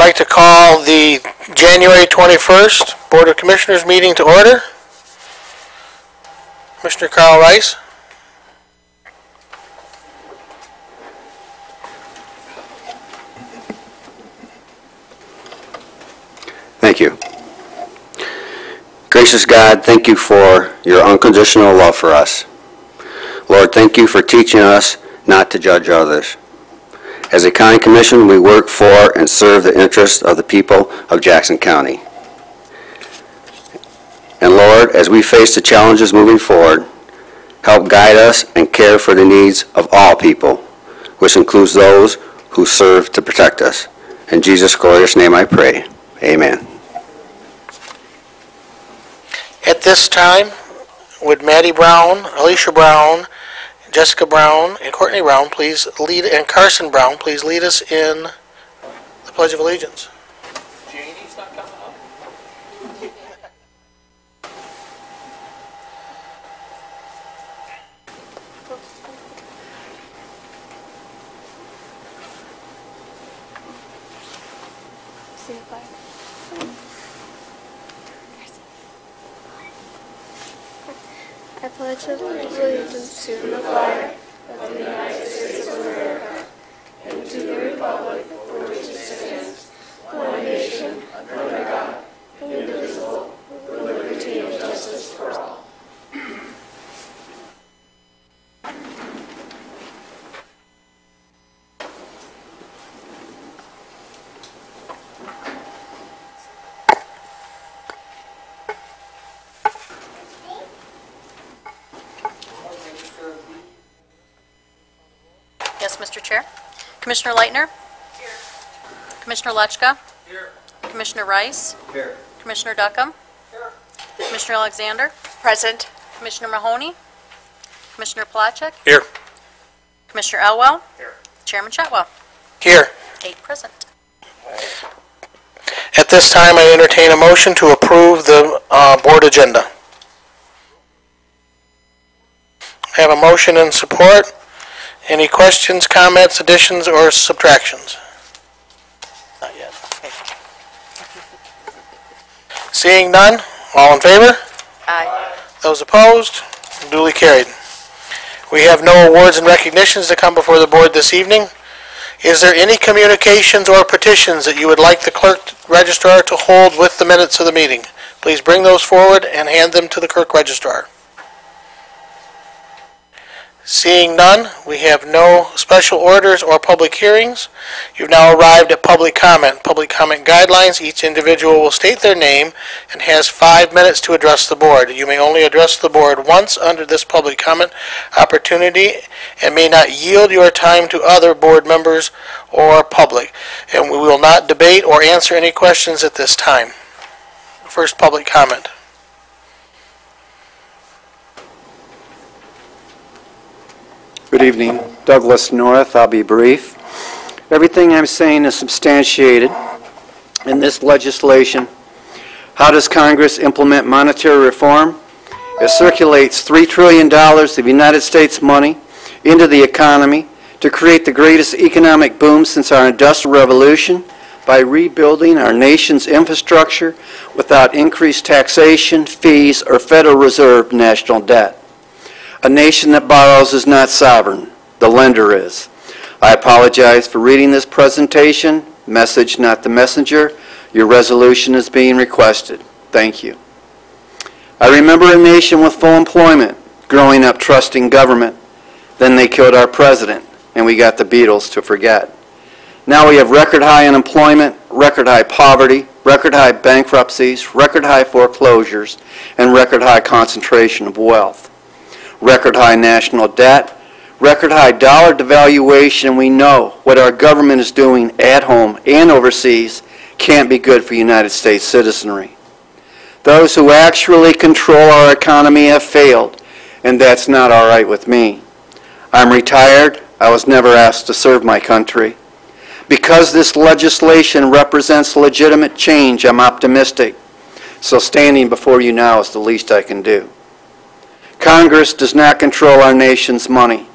like to call the January 21st Board of Commissioners meeting to order. Commissioner Carl Rice. Thank you. Gracious God, thank you for your unconditional love for us. Lord, thank you for teaching us not to judge others. As a county commission, we work for and serve the interests of the people of Jackson County. And Lord, as we face the challenges moving forward, help guide us and care for the needs of all people, which includes those who serve to protect us. In Jesus' glorious name I pray. Amen. At this time, would Maddie Brown, Alicia Brown, Jessica Brown, and Courtney Brown please lead, and Carson Brown please lead us in the Pledge of Allegiance. Janie's not coming up. I pledge allegiance to the flag of the United States of America and to the republic for which it stands, one nation, under God, indivisible, with liberty and justice for all. Yes, Mr. Chair. Commissioner Leitner? Here. Commissioner Lechka? Here. Commissioner Rice? Here. Commissioner Duckham? Here. Commissioner Alexander? Present. Commissioner Mahoney? Commissioner Placzek? Here. Commissioner Elwell? Here. Chairman Chatwell? Here. 8 present. At this time, I entertain a motion to approve the board agenda. I have a motion and support. Any questions, comments, additions, or subtractions? Not yet. Seeing none, all in favor? Aye. Those opposed? Duly carried. We have no awards and recognitions to come before the board this evening. Is there any communications or petitions that you would like the clerk registrar to hold with the minutes of the meeting? Please bring those forward and hand them to the clerk registrar. Seeing none, we have no special orders or public hearings. You've now arrived at public comment. Public comment guidelines. Each individual will state their name and has 5 minutes to address the board. You may only address the board once under this public comment opportunity and may not yield your time to other board members or public. And we will not debate or answer any questions at this time. First public comment. Good evening. Douglas North. I'll be brief. Everything I'm saying is substantiated in this legislation. How does Congress implement monetary reform? It circulates $3 trillion of United States money into the economy to create the greatest economic boom since our Industrial Revolution by rebuilding our nation's infrastructure without increased taxation, fees, or Federal Reserve national debt. A nation that borrows is not sovereign. The lender is. I apologize for reading this presentation. Message, not the messenger. Your resolution is being requested. Thank you. I remember a nation with full employment, growing up trusting government. Then they killed our president, and we got the Beatles to forget. Now we have record high unemployment, record high poverty, record high bankruptcies, record high foreclosures, and record high concentration of wealth. Record high national debt, record high dollar devaluation, and we know what our government is doing at home and overseas can't be good for United States citizenry. Those who actually control our economy have failed, and that's not all right with me. I'm retired. I was never asked to serve my country. Because this legislation represents legitimate change, I'm optimistic. So standing before you now is the least I can do. Congress does not control our nation's money,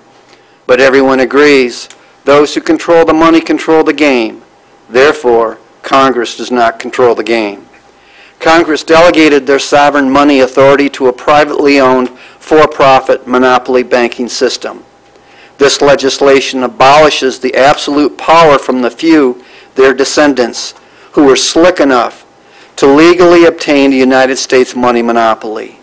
but everyone agrees those who control the money control the game. Therefore, Congress does not control the game. Congress delegated their sovereign money authority to a privately owned, for-profit monopoly banking system. This legislation abolishes the absolute power from the few, their descendants, who were slick enough to legally obtain the United States money monopoly.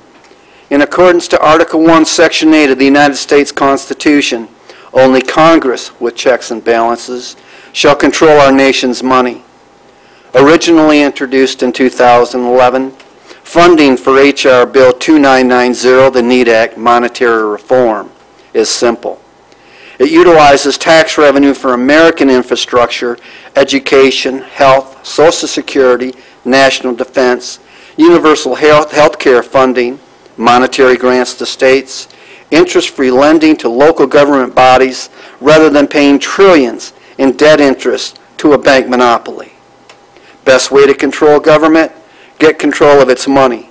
In accordance to Article 1, Section 8 of the United States Constitution, only Congress, with checks and balances, shall control our nation's money. Originally introduced in 2011, funding for H.R. Bill 2990, the NEAT Act, Monetary Reform, is simple. It utilizes tax revenue for American infrastructure, education, health, Social Security, national defense, universal health care funding, monetary grants to states, interest-free lending to local government bodies, rather than paying trillions in debt interest to a bank monopoly. Best way to control government? Get control of its money.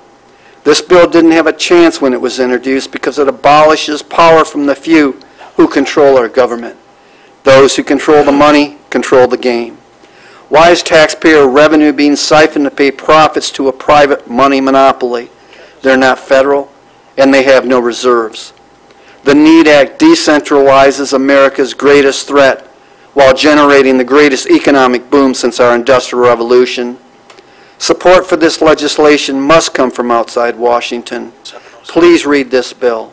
This bill didn't have a chance when it was introduced because it abolishes power from the few who control our government. Those who control the money control the game. Why is taxpayer revenue being siphoned to pay profits to a private money monopoly? They're not federal, and they have no reserves. The NEAT Act decentralizes America's greatest threat while generating the greatest economic boom since our Industrial Revolution. Support for this legislation must come from outside Washington. Please read this bill.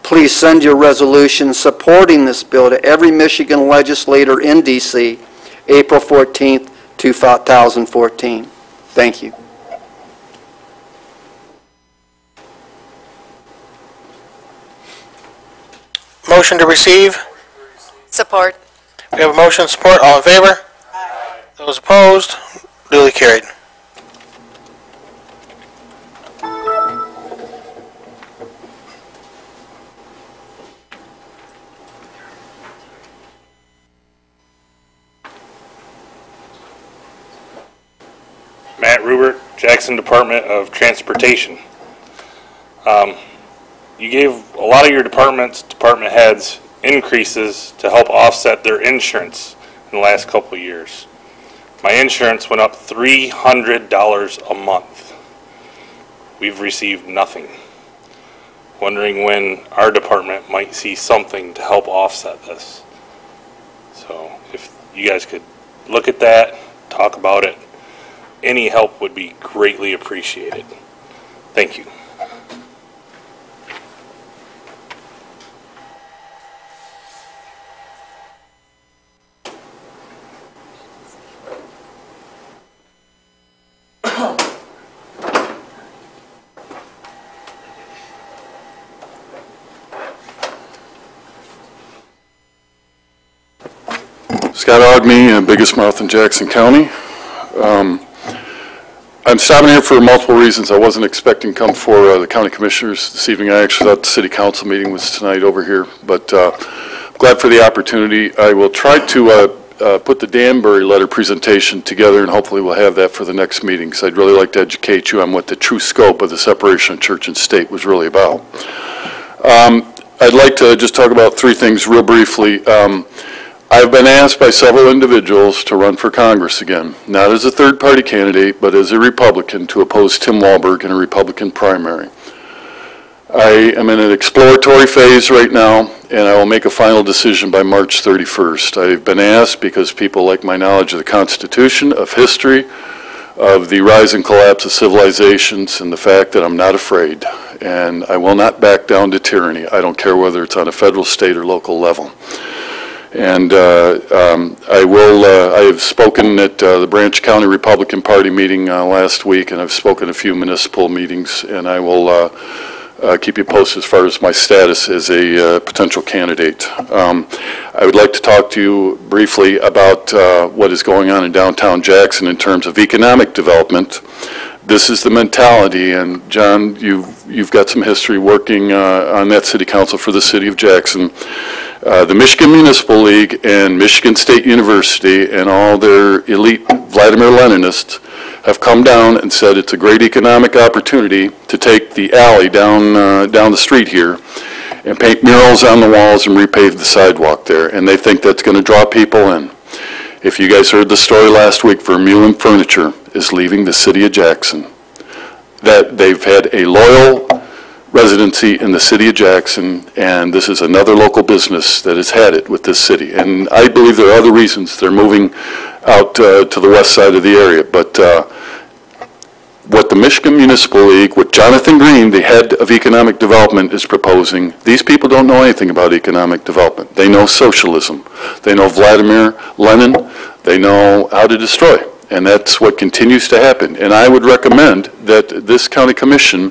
Please send your resolution supporting this bill to every Michigan legislator in D.C. April 14th, 2014. Thank you. Motion to receive. Support. We have a motion and support. All in favor? Aye. Those opposed? Duly carried. Matt Rubert, Jackson Department of Transportation. You gave a lot of your department heads increases to help offset their insurance in the last couple of years. My insurance went up $300 a month. We've received nothing. Wondering when our department might see something to help offset this. So if you guys could look at that, talk about it, any help would be greatly appreciated. Thank you. Scott Augme, biggest mouth in Jackson County. I'm stopping here for multiple reasons. I wasn't expecting to come for the county commissioners this evening. I actually thought the city council meeting was tonight over here, but I'm glad for the opportunity. I will try to put the Danbury letter presentation together, and hopefully we'll have that for the next meeting, because I'd really like to educate you on what the true scope of the separation of church and state was really about. I'd like to just talk about three things real briefly. I've been asked by several individuals to run for Congress again, not as a third-party candidate, but as a Republican to oppose Tim Walberg in a Republican primary. I am in an exploratory phase right now, and I will make a final decision by March 31st. I've been asked because people like my knowledge of the Constitution, of history, of the rise and collapse of civilizations, and the fact that I'm not afraid, and I will not back down to tyranny. I don't care whether it's on a federal, state, or local level. And I have spoken at the Branch County Republican Party meeting last week, and I've spoken at a few municipal meetings, and I will keep you posted as far as my status as a potential candidate. I would like to talk to you briefly about what is going on in downtown Jackson in terms of economic development. This is the mentality, and John, you've got some history working on that city council for the city of Jackson. The Michigan Municipal League and Michigan State University and all their elite Vladimir Leninists have come down and said it's a great economic opportunity to take the alley down the street here and paint murals on the walls and repave the sidewalk there, and they think that's going to draw people in. If you guys heard the story last week, Vermeulen Furniture is leaving the city of Jackson. That they've had a loyal residency in the city of Jackson, and this is another local business that has had it with this city. And I believe there are other reasons they're moving out to the west side of the area. But what the Michigan Municipal League, what Jonathan Green, the head of economic development, is proposing, these people don't know anything about economic development. They know socialism. They know Vladimir Lenin. They know how to destroy. And that's what continues to happen. And I would recommend that this county commission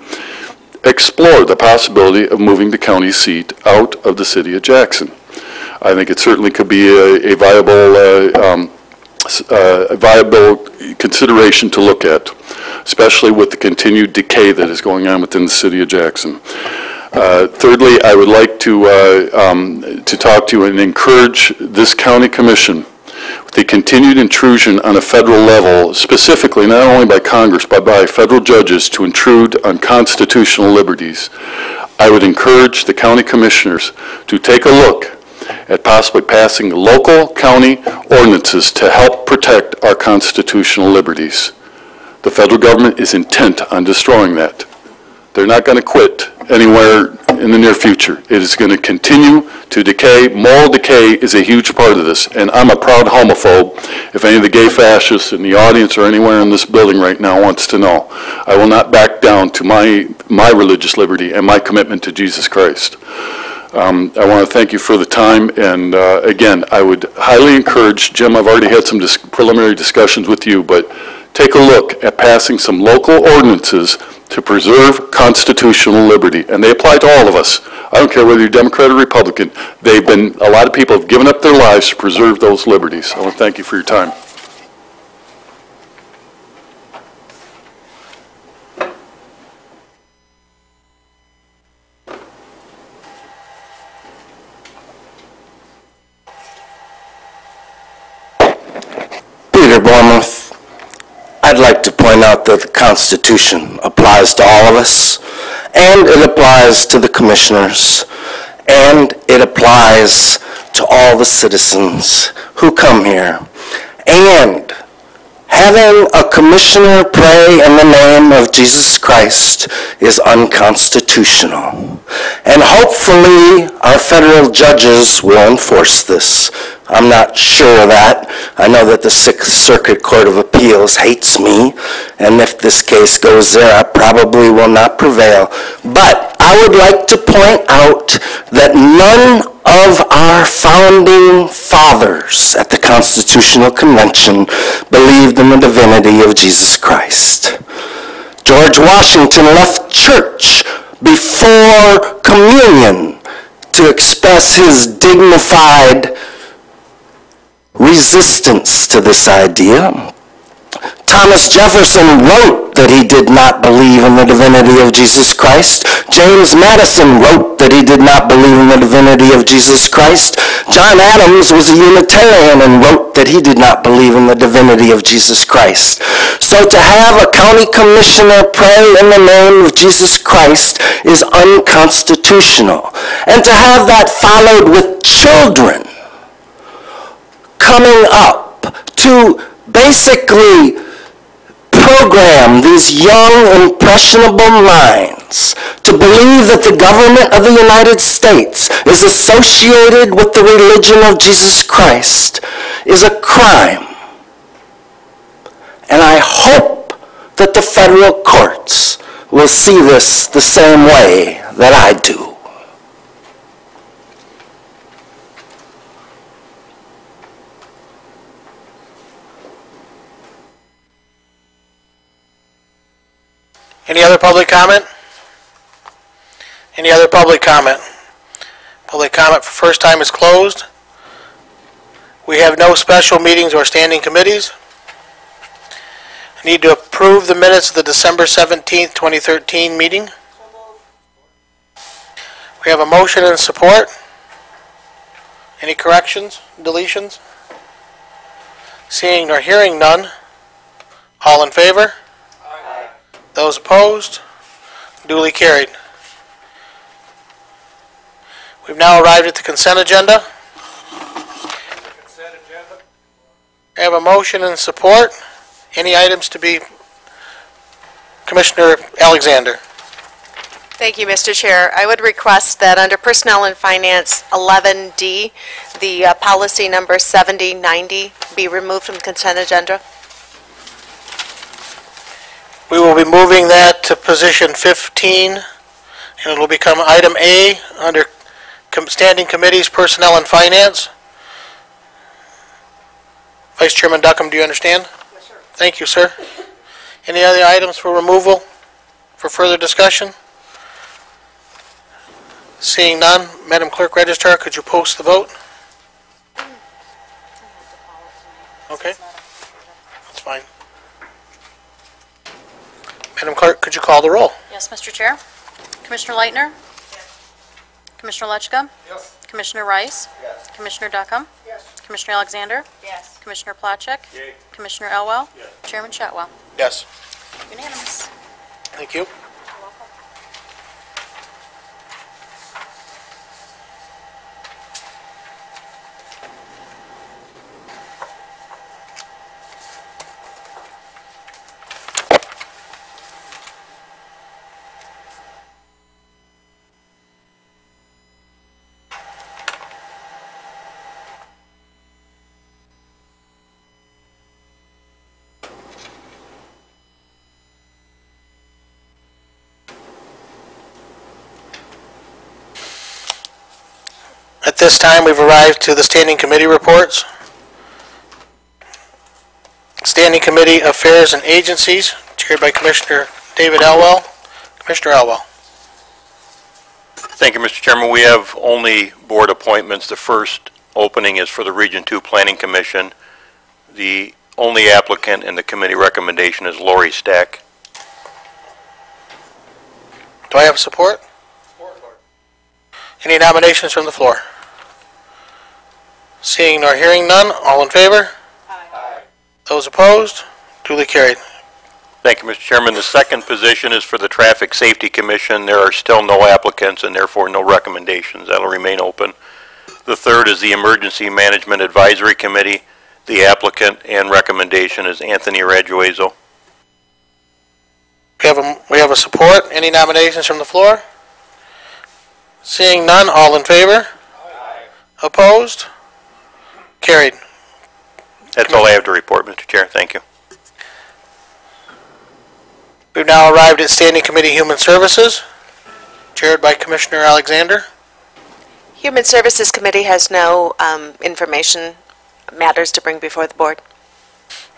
explore the possibility of moving the county seat out of the city of Jackson. I think it certainly could be a viable consideration to look at, especially with the continued decay that is going on within the city of Jackson. Thirdly, I would like to talk to you and encourage this county commission with the continued intrusion on a federal level, specifically not only by Congress, but by federal judges to intrude on constitutional liberties. I would encourage the county commissioners to take a look at possibly passing local county ordinances to help protect our constitutional liberties. The federal government is intent on destroying that. They're not going to quit anywhere in the near future. It is going to continue to decay. Moral decay is a huge part of this, and I'm a proud homophobe. If any of the gay fascists in the audience or anywhere in this building right now wants to know, I will not back down to my religious liberty and my commitment to Jesus Christ. I want to thank you for the time, and again, I would highly encourage, Jim, I've already had some preliminary discussions with you, but take a look at passing some local ordinances to preserve constitutional liberty, and they apply to all of us. I don't care whether you're Democrat or Republican. A lot of people have given up their lives to preserve those liberties. I want to thank you for your time. Peter Bormuth. I'd like to point out that the Constitution applies to all of us, and it applies to the commissioners, and it applies to all the citizens who come here. And having a commissioner pray in the name of Jesus Christ is unconstitutional. And hopefully our federal judges will enforce this. I'm not sure of that. I know that the Sixth Circuit Court of Appeals hates me, and if this case goes there, I probably will not prevail. But I would like to point out that none of our founding fathers at the Constitutional Convention believed in the divinity of Jesus Christ. George Washington left church before communion to express his dignified resistance to this idea. Thomas Jefferson wrote that he did not believe in the divinity of Jesus Christ. James Madison wrote that he did not believe in the divinity of Jesus Christ. John Adams was a Unitarian and wrote that he did not believe in the divinity of Jesus Christ. So to have a county commissioner pray in the name of Jesus Christ is unconstitutional. And to have that followed with children coming up to basically program these young, impressionable minds to believe that the government of the United States is associated with the religion of Jesus Christ is a crime. And I hope that the federal courts will see this the same way that I do. Any other public comment? Any other public comment? Public comment for first time is closed. We have no special meetings or standing committees. I need to approve the minutes of the December 17th, 2013 meeting. We have a motion and support. Any corrections, deletions? Seeing or hearing none. All in favor? Those opposed? Duly carried. We've now arrived at the consent agenda. I have a motion and support. Any items to be, Commissioner Alexander? Thank you, Mr. Chair. I would request that under Personnel and Finance 11D, the policy number 7090 be removed from the consent agenda. We will be moving that to position 15, and it will become item A under Standing Committees, Personnel and Finance. Vice Chairman Duckham, do you understand? Yes, sir. Thank you, sir. Any other items for removal for further discussion? Seeing none, Madam Clerk Registrar, could you post the vote? Okay, that's fine. Madam Clerk, could you call the roll? Yes, Mr. Chair. Commissioner Leitner? Yes. Commissioner Lechka? Yes. Commissioner Rice? Yes. Commissioner Duckham? Yes. Commissioner Alexander? Yes. Commissioner Placzek? Yay. Commissioner Elwell? Yes. Chairman Shotwell? Yes. Unanimous. Thank you. At this time, we've arrived to the Standing Committee reports. Standing Committee Affairs and Agencies, chaired by Commissioner David Elwell. Commissioner Elwell. Thank you, Mr. Chairman. We have only board appointments. The first opening is for the Region 2 Planning Commission. The only applicant in the committee recommendation is Lori Stack. Do I have support? Support. Any nominations from the floor? Seeing nor hearing none, all in favor? Aye. Those opposed? Duly carried. Thank you, Mr. Chairman. The second position is for the Traffic Safety Commission. There are still no applicants and therefore no recommendations. That will remain open. The third is the Emergency Management Advisory Committee. The applicant and recommendation is Anthony Rajuezo. We have a support. Any nominations from the floor? Seeing none, all in favor? Aye. Opposed? Carried. That's all I have to report, Mr. Chair. Thank you. We've now arrived at Standing Committee Human Services, chaired by Commissioner Alexander. Human Services Committee has no information matters to bring before the board.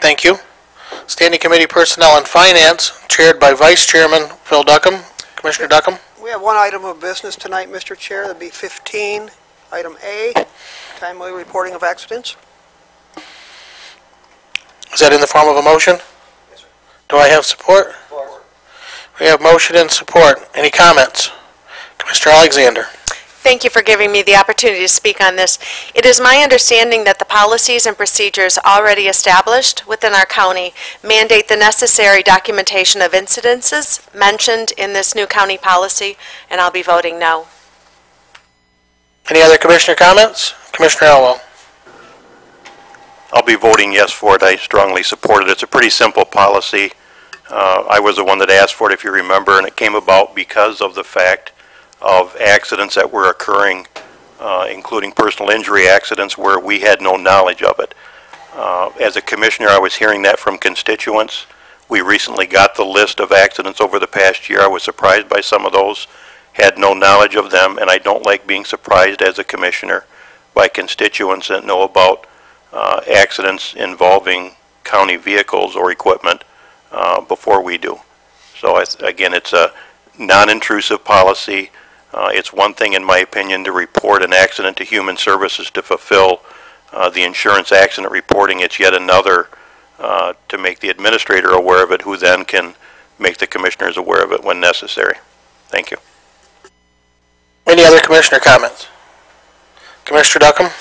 Thank you. Standing Committee Personnel and Finance, chaired by Vice Chairman Phil Duckham. Commissioner Duckham. We have one item of business tonight, Mr. Chair. That'd be 15, item A, timely reporting of accidents. Is that in the form of a motion? Yes, sir. Do I have support? Support. We have motion and support. Any comments? Commissioner Alexander. Thank you for giving me the opportunity to speak on this. It is my understanding that the policies and procedures already established within our county mandate the necessary documentation of incidences mentioned in this new county policy, and I'll be voting no. Any other commissioner comments? Commissioner Elwell. I'll be voting yes for it. I strongly support it. It's a pretty simple policy. I was the one that asked for it, if you remember, and it came about because of the fact of accidents that were occurring, including personal injury accidents where we had no knowledge of it. As a commissioner, I was hearing that from constituents. We recently got the list of accidents over the past year. I was surprised by some of those, had no knowledge of them, and I don't like being surprised as a commissioner by constituents that know about accidents involving county vehicles or equipment before we do. So again, it's a non-intrusive policy. It's one thing, in my opinion, to report an accident to Human Services to fulfill the insurance accident reporting. It's yet another to make the administrator aware of it, who then can make the commissioners aware of it when necessary. Thank you. Any other commissioner comments? Commissioner Duckham?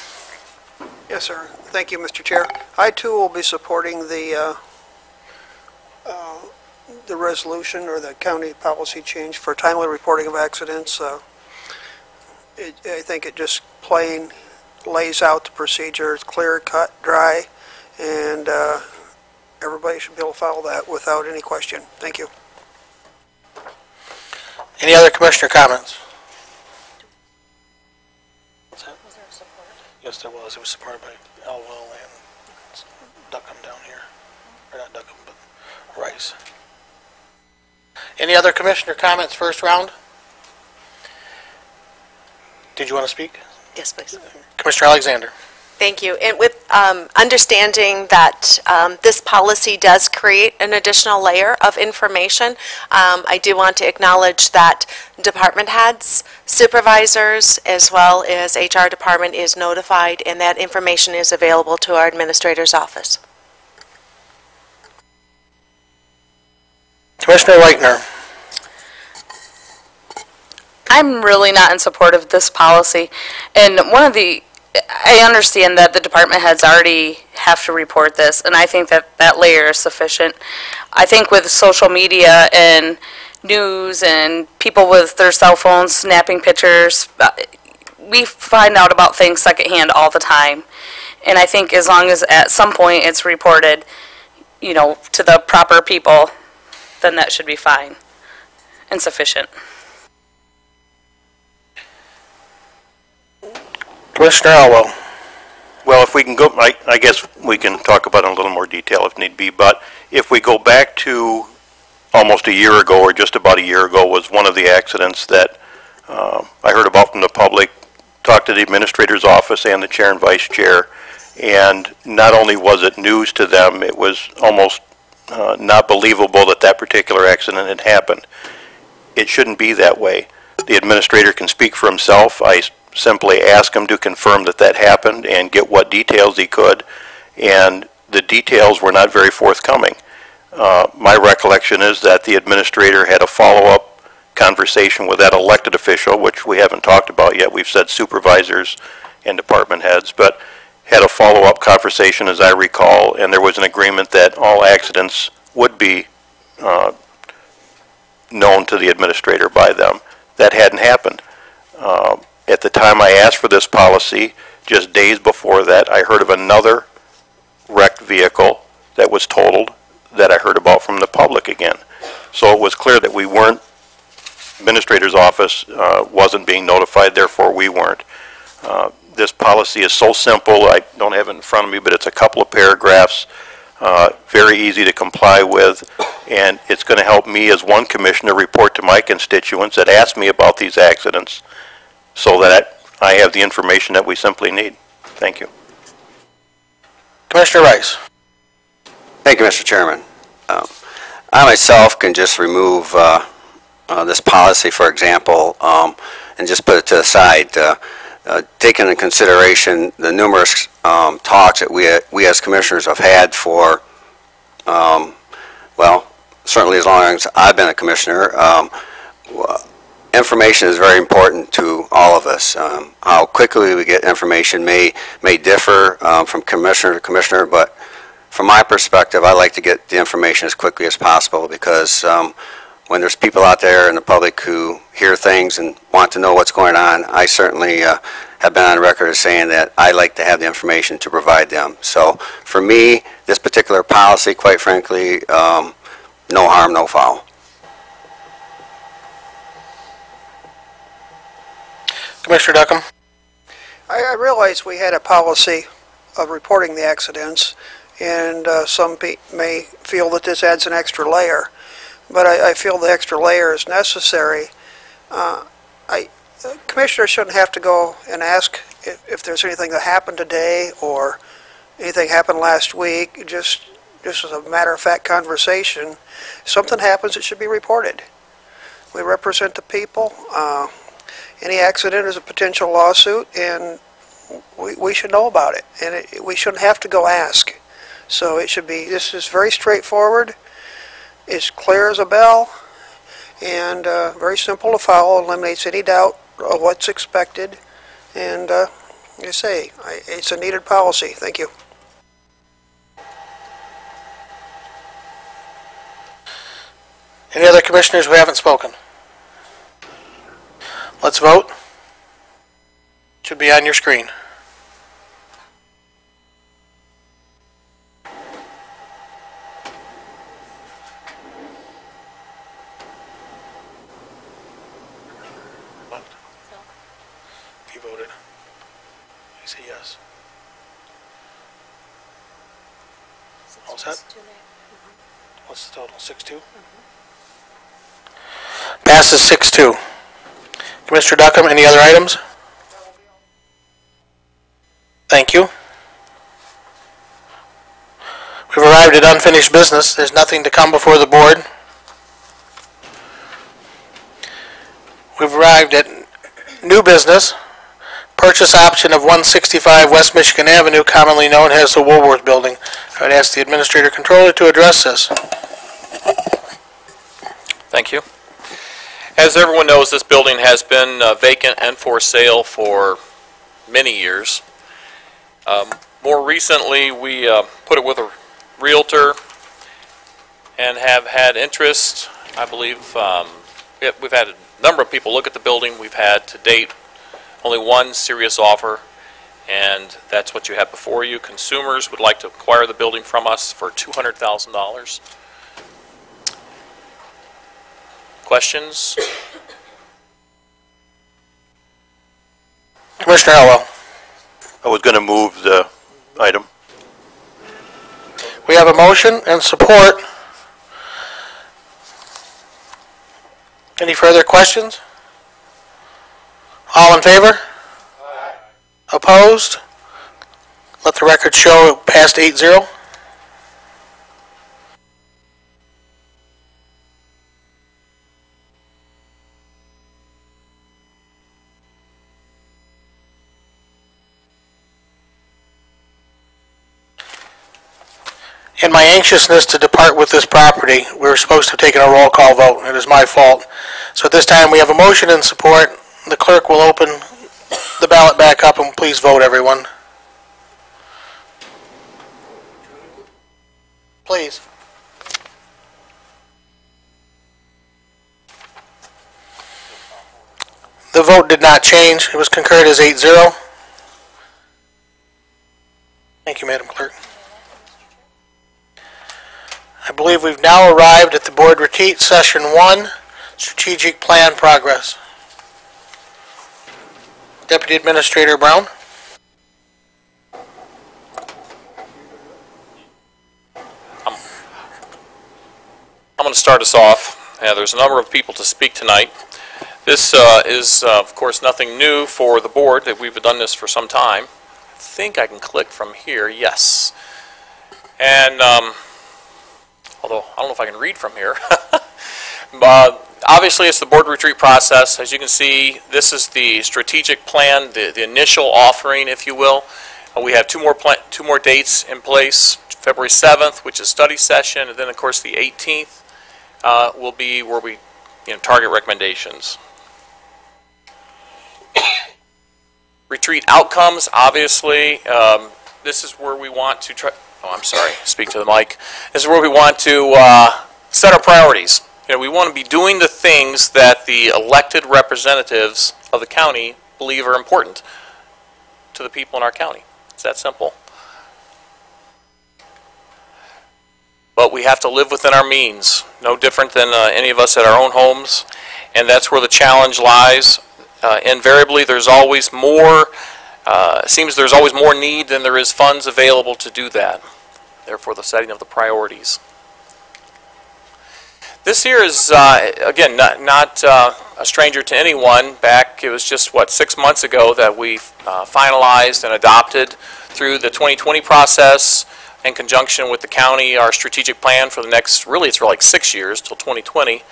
Yes, sir. Thank you, Mr. Chair. I, too, will be supporting the resolution or the county policy change for timely reporting of accidents. I think it just plain lays out the procedure. It's clear, cut, dry, and everybody should be able to follow that without any question. Thank you. Any other commissioner comments? What's that? Was there support? Yes, there was. It was supported by Elwell and Duckham down here. Or not Duckham, but Rice. Any other commissioner comments first round? Did you want to speak? Yes, please. Commissioner Alexander. Thank you. And with understanding that this policy does create an additional layer of information, I do want to acknowledge that department heads, supervisors, as well as HR department is notified, and that information is available to our administrator's office. Commissioner Leitner. I'm really not in support of this policy. And I understand that the department heads already have to report this, and I think that that layer is sufficient. I think with social media and news and people with their cell phones snapping pictures, we find out about things secondhand all the time. And I think as long as at some point it's reported, to the proper people, then that should be fine and sufficient. Commissioner Elwell. Well, if we can go, I guess we can talk about it in a little more detail if need be, but if we go back to almost a year ago, or just about a year ago, was one of the accidents that I heard about from the public, talked to the administrator's office and the chair and vice chair, and not only was it news to them, it was almost not believable that that particular accident had happened. It shouldn't be that way. The administrator can speak for himself. I simply asked him to confirm that that happened and get what details he could, and the details were not very forthcoming. My recollection is that the administrator had a follow-up conversation with that elected official, which we haven't talked about yet. We've said supervisors and department heads, but had a follow-up conversation, as I recall, and there was an agreement that all accidents would be known to the administrator by them. That hadn't happened. At the time I asked for this policy, just days before that, I heard of another wrecked vehicle that was totaled that I heard about from the public again. So it was clear that we weren't, administrator's office wasn't being notified, therefore we weren't. This policy is so simple, I don't have it in front of me, but it's a couple of paragraphs, very easy to comply with, and it's going to help me as one commissioner report to my constituents that ask me about these accidents, so that I have the information that we simply need. Thank you. Commissioner Rice. Thank you, Mr. Chairman. I myself can just remove this policy, for example, and just put it to the side. Taking into consideration the numerous talks that we as commissioners have had for, well, certainly as long as I've been a commissioner, information is very important to all of us. How quickly we get information may differ from commissioner to commissioner, but from my perspective, I like to get the information as quickly as possible, because when there's people out there in the public who hear things and want to know what's going on, I certainly have been on record as saying that I like to have the information to provide them. So for me, this particular policy, quite frankly, no harm, no foul. Commissioner Duckham. I realize we had a policy of reporting the accidents, and some may feel that this adds an extra layer, but I feel the extra layer is necessary. Commissioners shouldn't have to go and ask if there's anything that happened today or anything happened last week. Just as a matter-of-fact conversation, if something happens, it should be reported. We represent the people. Any accident is a potential lawsuit, and we should know about it, and we shouldn't have to go ask. So it should be, this is very straightforward, it's clear as a bell, and very simple to follow, eliminates any doubt of what's expected, and like I say, it's a needed policy. Thank you. Any other commissioners who haven't spoken? Let's vote. Should be on your screen. What's that? What's the total, 6-2? Passes 6-2. Commissioner Duckham, any other items? Thank you. We've arrived at unfinished business. There's nothing to come before the board. We've arrived at new business. Purchase option of 165 West Michigan Avenue, commonly known as the Woolworth Building. I would ask the Administrator Controller to address this. Thank you. As everyone knows, this building has been vacant and for sale for many years. More recently, we put it with a realtor and have had interest. I believe we've had a number of people look at the building. We've had to date only one serious offer, and that's what you have before you. Consumers would like to acquire the building from us for $200,000. Questions? Commissioner Elwell. I was going to move the item. We have a motion and support. Any further questions? All in favor? Aye. Opposed? Let the record show it passed 8-0. In my anxiousness to depart with this property, we were supposed to have taken a roll call vote. It is my fault. So at this time, we have a motion in support. The clerk will open the ballot back up, and please vote, everyone. Please. The vote did not change. It was concurred as 8-0. Thank you, Madam Clerk. I believe we've now arrived at the board retreat session 1, strategic plan progress. Deputy Administrator Brown. I'm going to start us off. There's a number of people to speak tonight. This is, of course, nothing new for the board. We've done this for some time. I think I can click from here. Yes. And although I don't know if I can read from here. Obviously, it's the board retreat process. As you can see, this is the strategic plan, the initial offering, if you will. We have two more dates in place. February 7th, which is study session, and then, of course, the 18th will be where we target recommendations. Retreat outcomes, obviously, this is where we want to try. Oh, I'm sorry, speak to the mic. This is where we want to set our priorities. We want to be doing the things that the elected representatives of the county believe are important to the people in our county. It's that simple. But we have to live within our means, no different than any of us at our own homes, and that's where the challenge lies. Invariably, there's always more. It seems there's always more need than there is funds available to do that. Therefore, the setting of the priorities. This here is, again, not a stranger to anyone. Back, it was just, 6 months ago that we finalized and adopted through the 2020 process in conjunction with the county our strategic plan for the next, really it's for like 6 years, till 2020.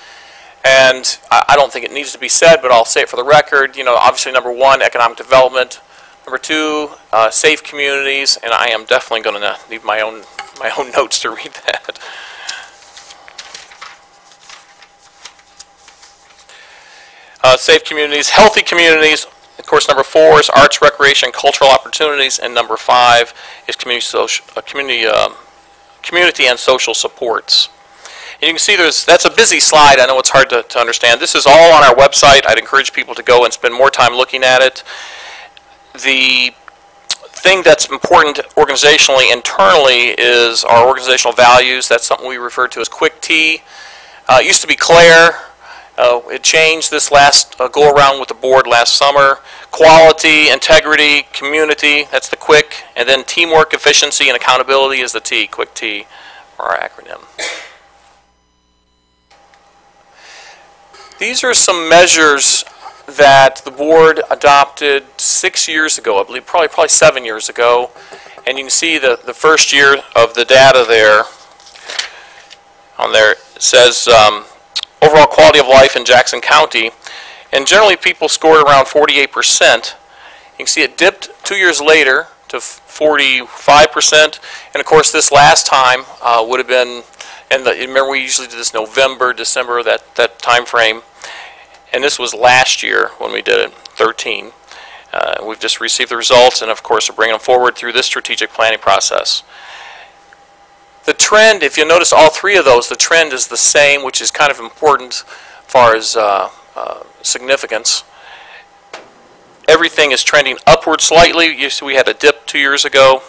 And I don't think it needs to be said, but I'll say it for the record. Obviously, number 1, economic development. Number 2, safe communities, and I am definitely going to need my own notes to read that. Safe communities, healthy communities. Of course, number 4 is arts, recreation, cultural opportunities, and number 5 is community and social supports. And you can see that's a busy slide. I know it's hard to understand. This is all on our website. I'd encourage people to go and spend more time looking at it. The thing that's important organizationally, internally, is our organizational values. That's something we refer to as Quick T. It used to be Claire. It changed this last go-around with the board last summer. Quality, integrity, community, that's the Quick. And then teamwork, efficiency, and accountability is the T, Quick T. or our acronym. These are some measures that the board adopted 6 years ago, I believe, probably 7 years ago. And you can see the first year of the data there. On there it says overall quality of life in Jackson County. And generally people scored around 48%. You can see it dipped 2 years later to 45%. And of course this last time would have been, and remember we usually do this November, December, that time frame. And this was last year when we did it, 13. We've just received the results, and of course we're bringing them forward through this strategic planning process. The trend, if you notice all three of those, the trend is the same, which is kind of important as far as significance. Everything is trending upward slightly. You see we had a dip 2 years ago,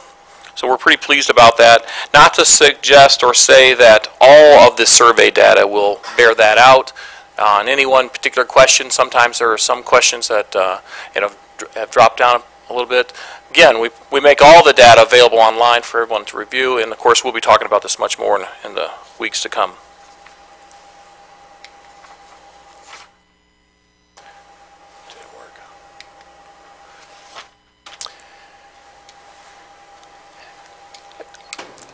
so we're pretty pleased about that. Not to suggest or say that all of this survey data will bear that out. On any one particular question, sometimes there are some questions that have dropped down a little bit. Again, we make all the data available online for everyone to review, and of course we'll be talking about this much more in the weeks to come.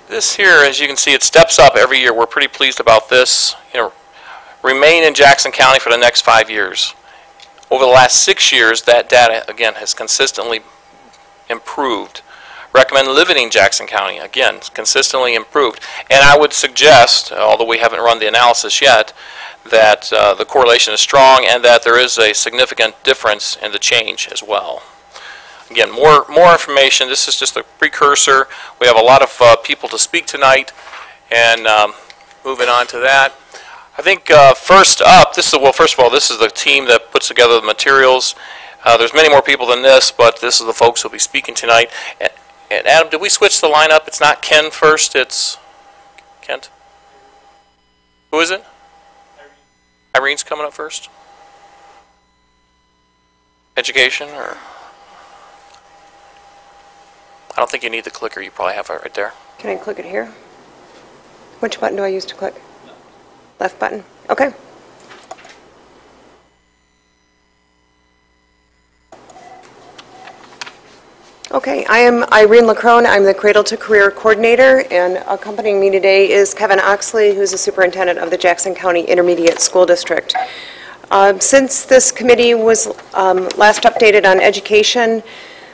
This here, as you can see, it steps up every year. We're pretty pleased about this. Remain in Jackson County for the next 5 years. Over the last 6 years, that data, again, has consistently improved. Recommend living in Jackson County, again, consistently improved. And I would suggest, although we haven't run the analysis yet, that the correlation is strong and that there is a significant difference in the change as well. Again, more information. This is just a precursor. We have a lot of people to speak tonight, and moving on to that. I think first up, first of all, this is the team that puts together the materials. There's many more people than this, but this is the folks who will be speaking tonight. And Adam, did we switch the lineup? It's not Ken first, it's Kent. Who is it? Irene's coming up first. Education, or? I don't think you need the clicker. You probably have it right there. Can I click it here? Which button do I use to click? Left button. Okay. Okay, I am Irene Lacrone. I'm the Cradle to Career Coordinator, and accompanying me today is Kevin Oxley, who's the Superintendent of the Jackson County Intermediate School District. Since this committee was last updated on education,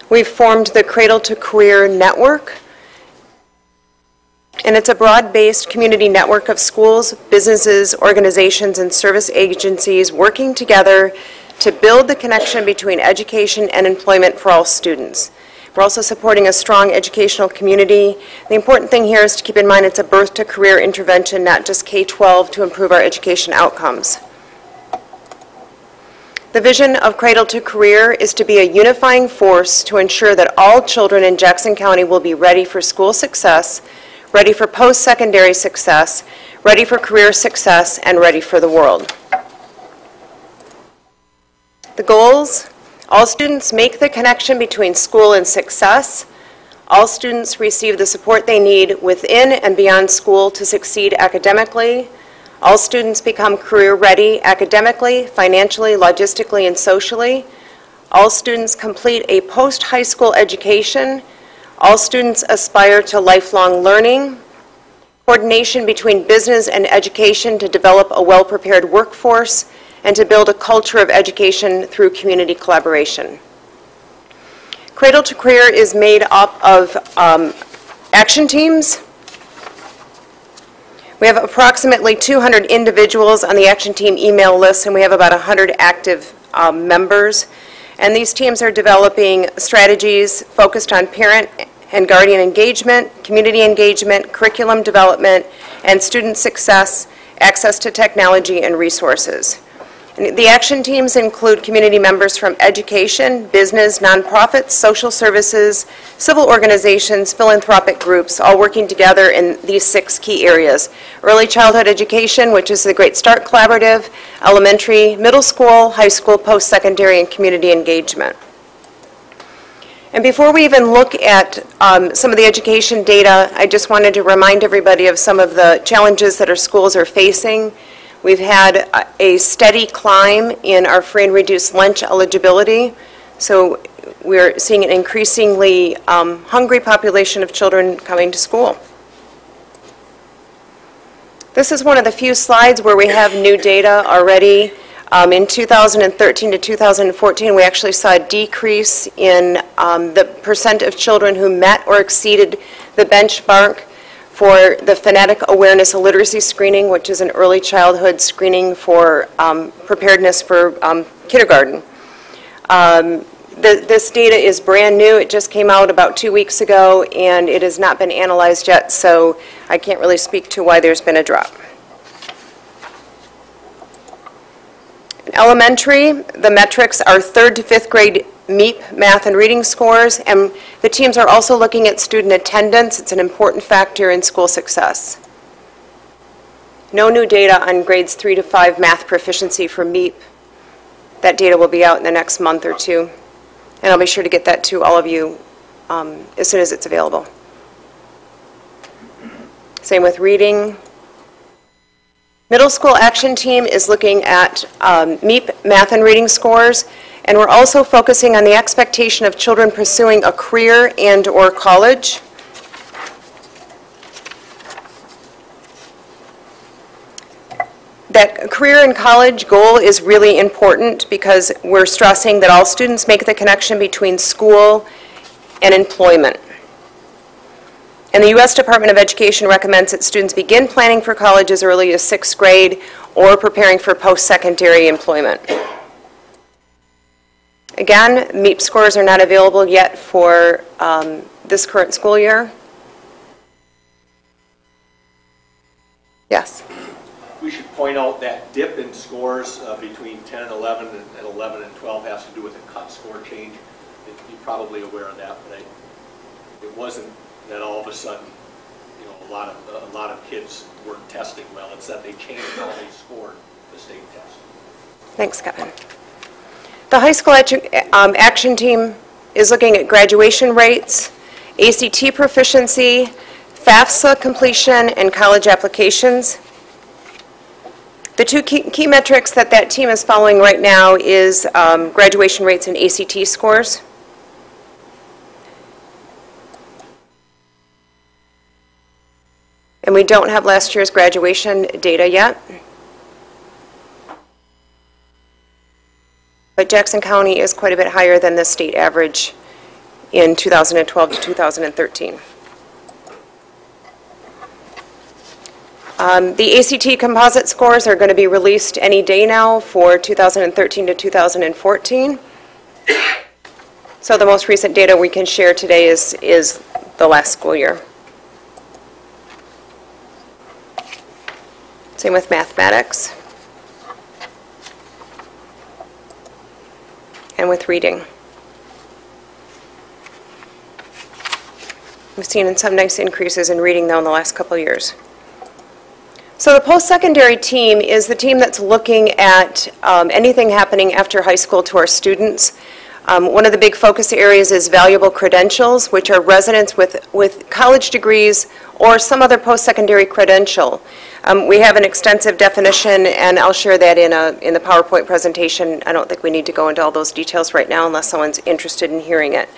we've formed the Cradle to Career Network, and it's a broad-based community network of schools, businesses, organizations, and service agencies working together to build the connection between education and employment for all students. We're also supporting a strong educational community. The important thing here is to keep in mind it's a birth to career intervention, not just K-12 to improve our education outcomes. The vision of Cradle to Career is to be a unifying force to ensure that all children in Jackson County will be ready for school success, ready for post-secondary success, ready for career success, and ready for the world. The goals: all students make the connection between school and success. All students receive the support they need within and beyond school to succeed academically. All students become career ready academically, financially, logistically, and socially. All students complete a post-high school education. All students aspire to lifelong learning. Coordination between business and education to develop a well-prepared workforce and to build a culture of education through community collaboration. Cradle to Career is made up of action teams. We have approximately 200 individuals on the action team email list, and we have about 100 active members. And these teams are developing strategies focused on parent and guardian engagement, community engagement, curriculum development, and student success, access to technology and resources. And the action teams include community members from education, business, nonprofits, social services, civil organizations, philanthropic groups, all working together in these 6 key areas: early childhood education, which is the Great Start Collaborative, elementary, middle school, high school, post-secondary, and community engagement. And before we even look at some of the education data, I just wanted to remind everybody of some of the challenges that our schools are facing. We've had a steady climb in our free and reduced lunch eligibility. So we're seeing an increasingly hungry population of children coming to school. This is one of the few slides where we have new data already. In 2013 to 2014, we actually saw a decrease in the percent of children who met or exceeded the benchmark for the Phonetic Awareness Illiteracy Screening, which is an early childhood screening for preparedness for kindergarten. This data is brand new. It just came out about 2 weeks ago, and it has not been analyzed yet, so I can't really speak to why there's been a drop. In elementary, the metrics are 3rd to 5th grade MEP, math and reading scores, and the teams are also looking at student attendance. It's an important factor in school success. No new data on grades 3 to 5 math proficiency for MEP. That data will be out in the next month or two, and I'll be sure to get that to all of you as soon as it's available. Same with reading. Middle school action team is looking at MEP, math and reading scores, and we're also focusing on the expectation of children pursuing a career and or college. That career and college goal is really important because we're stressing that all students make the connection between school and employment. And the U.S. Department of Education recommends that students begin planning for college as early as 6th grade or preparing for post-secondary employment. Again, MEP scores are not available yet for this current school year. Yes? We should point out that dip in scores between 10 and 11 and 11 and 12 has to do with a cut score change. You're probably aware of that, but it wasn't that all of a sudden, you know, a lot of kids weren't testing well. It's that they changed how they scored the state test. Thanks, Kevin. The high school action team is looking at graduation rates, ACT proficiency, FAFSA completion, and college applications. The two key metrics that team is following right now is graduation rates and ACT scores. And we don't have last year's graduation data yet. But Jackson County is quite a bit higher than the state average in 2012 to 2013. The ACT composite scores are going to be released any day now for 2013 to 2014. So the most recent data we can share today is the last school year. Same with mathematics and with reading. We've seen some nice increases in reading, though, in the last couple of years. So the post-secondary team is the team that's looking at anything happening after high school to our students. One of the big focus areas is valuable credentials, which are residents with college degrees or some other post-secondary credential. We have an extensive definition, and I'll share that in the PowerPoint presentation. I don't think we need to go into all those details right now unless someone's interested in hearing it.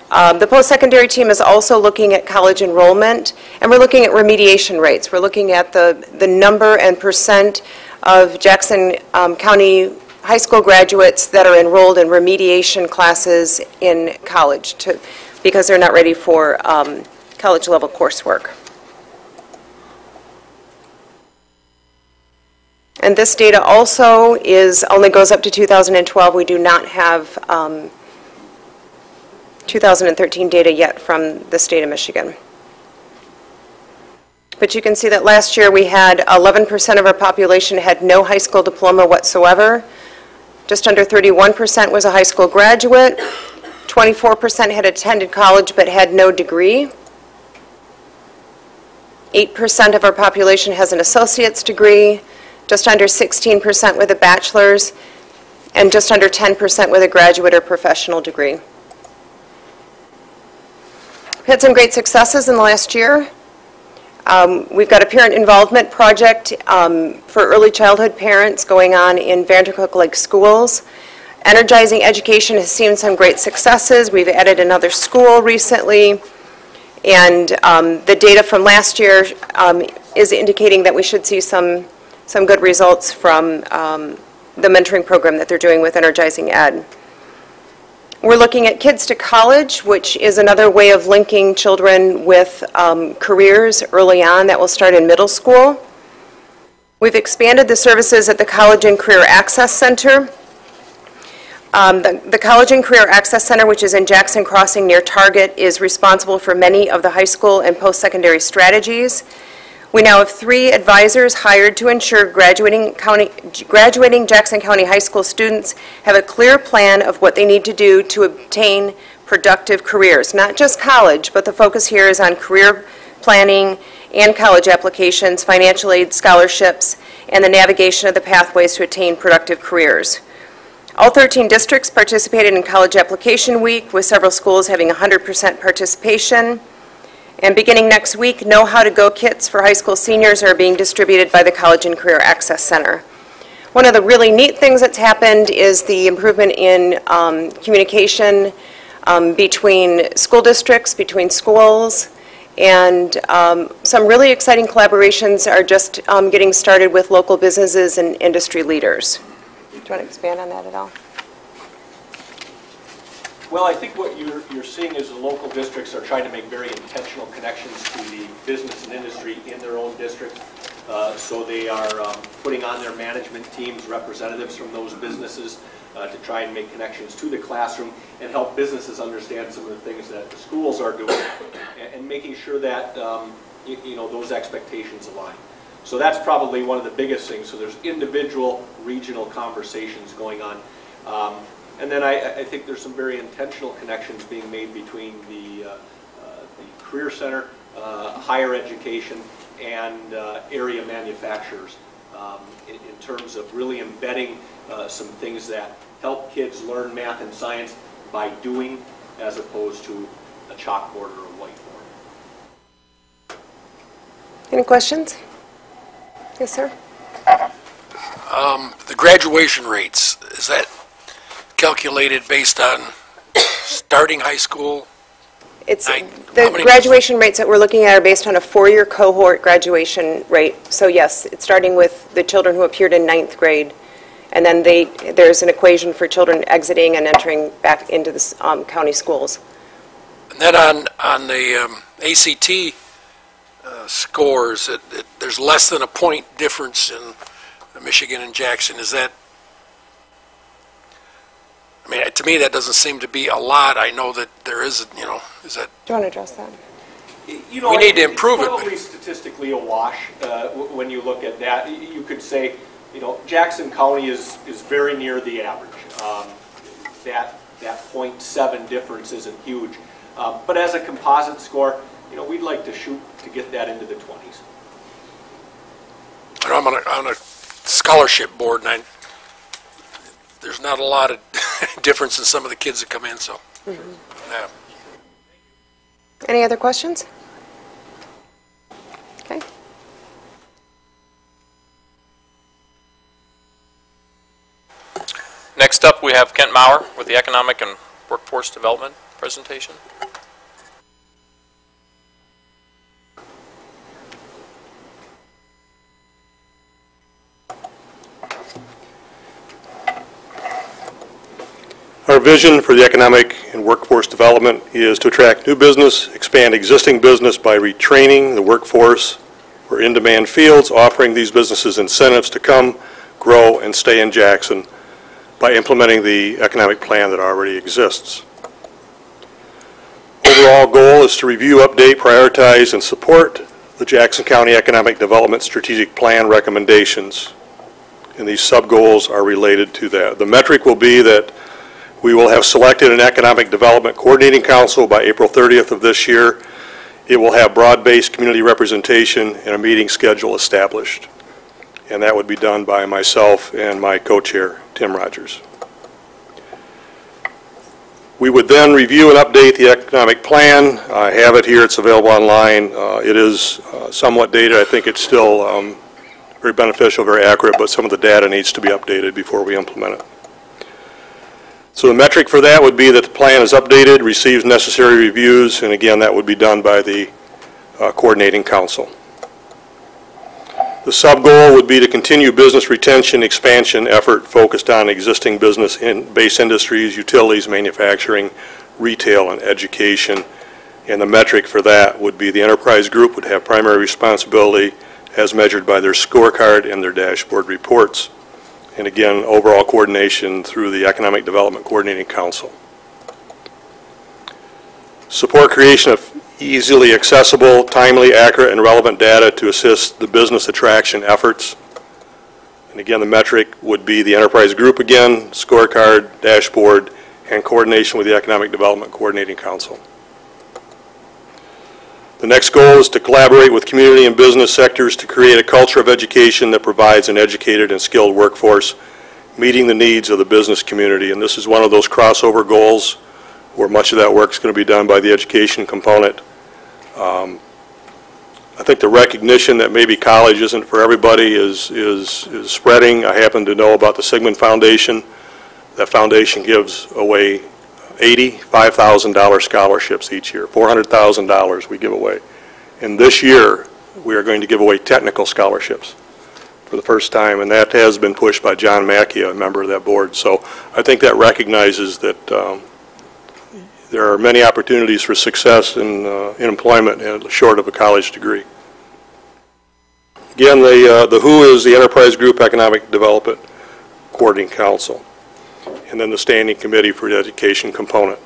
The post-secondary team is also looking at college enrollment, and we're looking at remediation rates. We're looking at the number and percent of Jackson County high school graduates that are enrolled in remediation classes in college because they're not ready for college-level coursework. And this data also only goes up to 2012. We do not have 2013 data yet from the state of Michigan. But you can see that last year we had 11% of our population had no high school diploma whatsoever. Just under 31% was a high school graduate. 24% had attended college but had no degree. 8% of our population has an associate's degree. Just under 16% with a bachelor's, and just under 10% with a graduate or professional degree. had some great successes in the last year. We've got a parent involvement project for early childhood parents going on in Vandercook Lake schools. Energizing Education has seen some great successes. We've added another school recently, and the data from last year is indicating that we should see some good results from the mentoring program that they're doing with Energizing Ed. We're looking at Kids to College, which is another way of linking children with careers early on that will start in middle school. We've expanded the services at the College and Career Access Center. The College and Career Access Center, which is in Jackson Crossing near Target, is responsible for many of the high school and post-secondary strategies. We now have 3 advisors hired to ensure graduating Jackson County High School students have a clear plan of what they need to do to obtain productive careers. Not just college, but the focus here is on career planning and college applications, financial aid, scholarships, and the navigation of the pathways to attain productive careers. All 13 districts participated in College Application Week, with several schools having 100% participation. And beginning next week, Know How to Go kits for high school seniors are being distributed by the College and Career Access Center. One of the really neat things that's happened is the improvement in communication between school districts, between schools, and some really exciting collaborations are just getting started with local businesses and industry leaders. Do you want to expand on that at all? Well, I think what you're seeing is the local districts are trying to make very intentional connections to the business and industry in their own district. So they are putting on their management teams representatives from those businesses to try and make connections to the classroom and help businesses understand some of the things that the schools are doing and making sure that you know, those expectations align. So that's probably one of the biggest things. So there's individual regional conversations going on. And then I think there's some very intentional connections being made between the Career Center, higher education, and area manufacturers in terms of really embedding some things that help kids learn math and science by doing as opposed to a chalkboard or a whiteboard. Any questions? Yes, sir. The graduation rates, is that calculated based on starting high school? It's the graduation rates that we're looking at are based on a 4-year cohort graduation rate. So yes, it's starting with the children who appeared in 9th grade, and then there's an equation for children exiting and entering back into the county schools. And then on the ACT scores, there's less than a point difference in Michigan and Jackson. Is that, I mean, to me that doesn't seem to be a lot. I know that there is, you know, is that? Do you want to address that? You know, we need to improve it. It's probably statistically a wash when you look at that. You could say, you know, Jackson County is very near the average. That 0.7 difference isn't huge. But as a composite score, you know, we'd like to shoot to get that into the 20s. I'm on a scholarship board, and there's not a lot of difference in some of the kids that come in, so. Yeah. Any other questions? Okay. Next up, we have Kent Maurer with the Economic and Workforce Development presentation. Our vision for the economic and workforce development is to attract new business, expand existing business by retraining the workforce for in-demand fields, offering these businesses incentives to come, grow, and stay in Jackson by implementing the economic plan that already exists. Overall goal is to review, update, prioritize, and support the Jackson County Economic Development Strategic Plan recommendations, and these sub-goals are related to that. The metric will be that we will have selected an Economic Development Coordinating Council by April 30th of this year. It will have broad-based community representation and a meeting schedule established. And that would be done by myself and my co-chair, Tim Rogers. We would then review and update the economic plan. I have it here, it's available online. It is somewhat dated. I think it's still very beneficial, very accurate, but some of the data needs to be updated before we implement it. So the metric for that would be that the plan is updated, receives necessary reviews, and again, that would be done by the coordinating council. The sub-goal would be to continue business retention expansion effort focused on existing business-based industries, utilities, manufacturing, retail, and education. And the metric for that would be the enterprise group would have primary responsibility as measured by their scorecard and their dashboard reports. And again, overall coordination through the Economic Development Coordinating Council. Support creation of easily accessible, timely, accurate, and relevant data to assist the business attraction efforts. And again, the metric would be the enterprise group again, scorecard, dashboard, and coordination with the Economic Development Coordinating Council. The next goal is to collaborate with community and business sectors to create a culture of education that provides an educated and skilled workforce, meeting the needs of the business community. And this is one of those crossover goals where much of that work is going to be done by the education component. I think the recognition that maybe college isn't for everybody is spreading. I happen to know about the Sigmund Foundation. That foundation gives away $85,000 scholarships each year, $400,000 we give away. And this year, we are going to give away technical scholarships for the first time, and that has been pushed by John Mackey, a member of that board. So I think that recognizes that there are many opportunities for success in employment short of a college degree. Again, the WHO is the Enterprise Group Economic Development Coordinating Council, and then the Standing Committee for the Education component.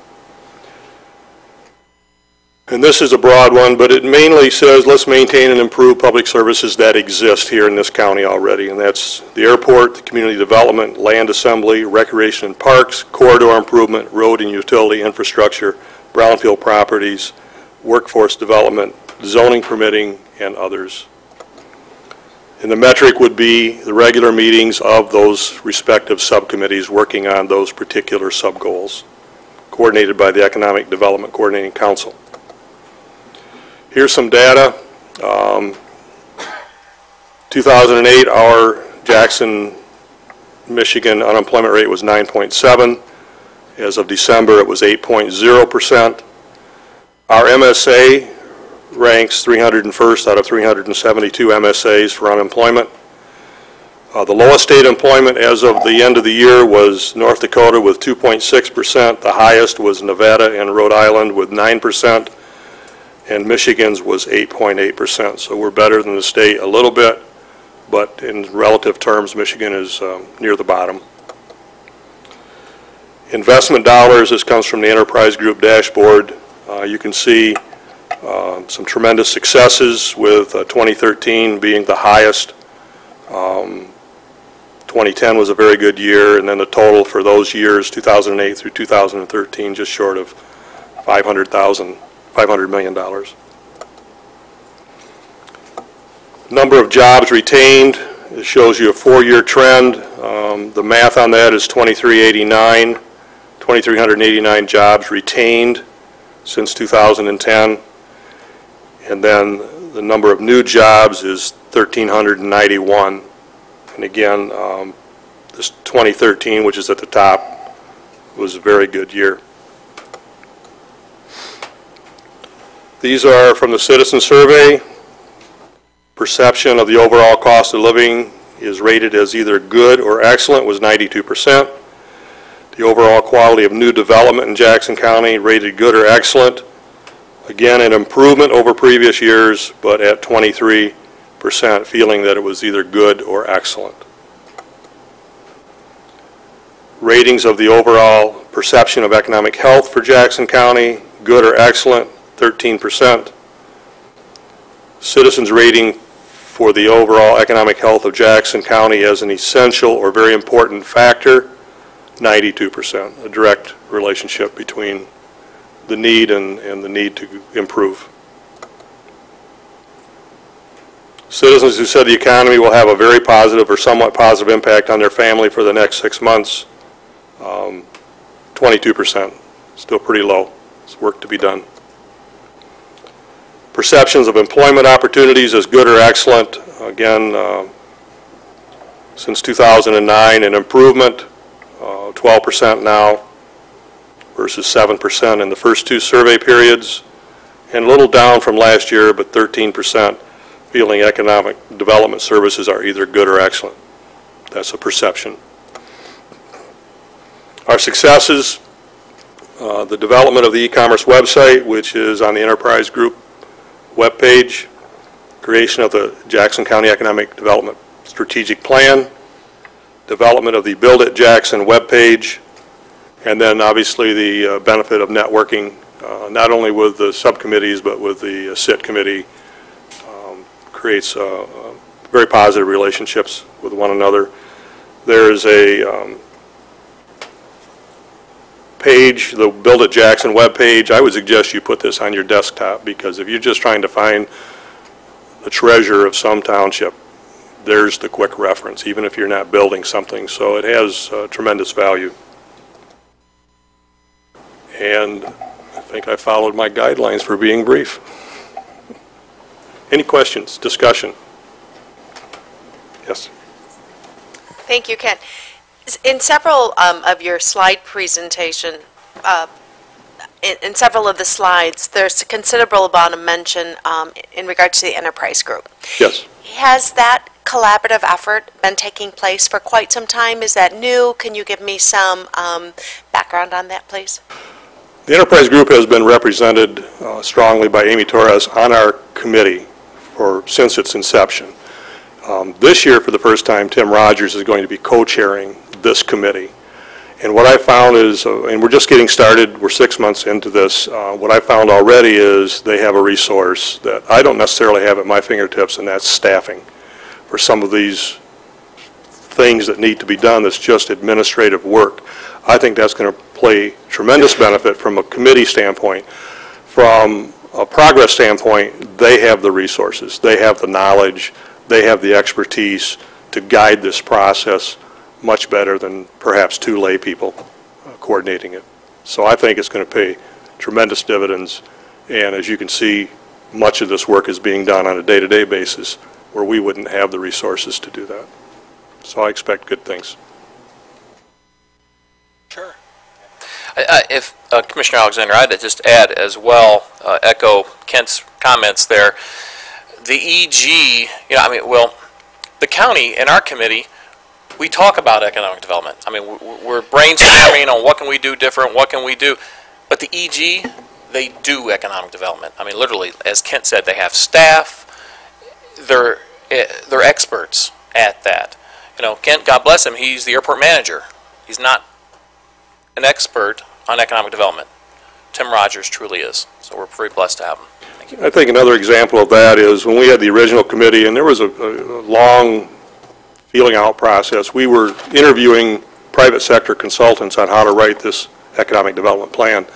And this is a broad one, but it mainly says let's maintain and improve public services that exist here in this county already, and that's the airport, the community development, land assembly, recreation and parks, corridor improvement, road and utility infrastructure, brownfield properties, workforce development, zoning permitting, and others. And the metric would be the regular meetings of those respective subcommittees working on those particular sub-goals, coordinated by the Economic Development Coordinating Council. Here's some data. 2008, our Jackson, Michigan unemployment rate was 9.7. As of December, it was 8.0%. Our MSA ranks 301st out of 372 MSAs for unemployment. The lowest state employment as of the end of the year was North Dakota with 2.6%. The highest was Nevada and Rhode Island with 9%. And Michigan's was 8.8%. So we're better than the state a little bit, but in relative terms, Michigan is near the bottom. Investment dollars, this comes from the Enterprise Group dashboard. You can see some tremendous successes with 2013 being the highest. 2010 was a very good year, and then the total for those years, 2008 through 2013, just short of $500 million. Number of jobs retained, it shows you a 4-year trend. The math on that is 2,389 jobs retained since 2010. And then the number of new jobs is 1,391. And again, this 2013, which is at the top, was a very good year. These are from the Citizen Survey. Perception of the overall cost of living is rated as either good or excellent, was 92%. The overall quality of new development in Jackson County rated good or excellent. Again, an improvement over previous years, but at 23%, feeling that it was either good or excellent. Ratings of the overall perception of economic health for Jackson County, good or excellent, 13%. Citizens rating for the overall economic health of Jackson County as an essential or very important factor, 92%, a direct relationship between the need and the need to improve. Citizens who said the economy will have a very positive or somewhat positive impact on their family for the next 6 months, 22% still pretty low. There's work to be done. Perceptions of employment opportunities as good or excellent, again, since 2009, an improvement, 12% now versus 7% in the first two survey periods, and a little down from last year, but 13% feeling economic development services are either good or excellent. That's a perception. Our successes, the development of the e-commerce website, which is on the Enterprise Group webpage, creation of the Jackson County Economic Development Strategic Plan, development of the Build It Jackson webpage, and then obviously the benefit of networking, not only with the subcommittees but with the SIT committee, creates very positive relationships with one another. There's a page, the Build It Jackson webpage. I would suggest you put this on your desktop, because if you're just trying to find the treasure of some township, there's the quick reference, even if you're not building something. So it has tremendous value. And I think I followed my guidelines for being brief. Any questions, discussion? Yes. Thank you, Ken. In several of your slide presentation, in several of the slides, there's a considerable amount of mention in regard to the Enterprise Group. Yes. Has that collaborative effort been taking place for quite some time? Is that new? Can you give me some background on that, please? The Enterprise Group has been represented strongly by Amy Torres on our committee since its inception. This year, for the first time, Tim Rogers is going to be co-chairing this committee. And what I found is, and we're just getting started, we're 6 months into this, what I found already is they have a resource that I don't necessarily have at my fingertips, and that's staffing for some of these things that need to be done that's just administrative work. I think that's going to play tremendous benefit from a committee standpoint. From a progress standpoint, they have the resources, they have the knowledge, they have the expertise to guide this process much better than perhaps two lay people coordinating it. So I think it's going to pay tremendous dividends, and as you can see, much of this work is being done on a day-to-day basis where we wouldn't have the resources to do that. So I expect good things. Sure. If Commissioner Alexander, I'd just add as well, echo Kent's comments there. The EG, the county and our committee, we talk about economic development. I mean, we're brainstorming on what can we do different, what can we do. But the EG, they do economic development. I mean, literally, as Kent said, they have staff. They're experts at that. Kent, God bless him, he's the airport manager. He's not an expert on economic development. Tim Rogers truly is. So we're very blessed to have him. Thank you. I think another example of that is when we had the original committee, and there was a long feeling out process. We were interviewing private sector consultants on how to write this economic development plan.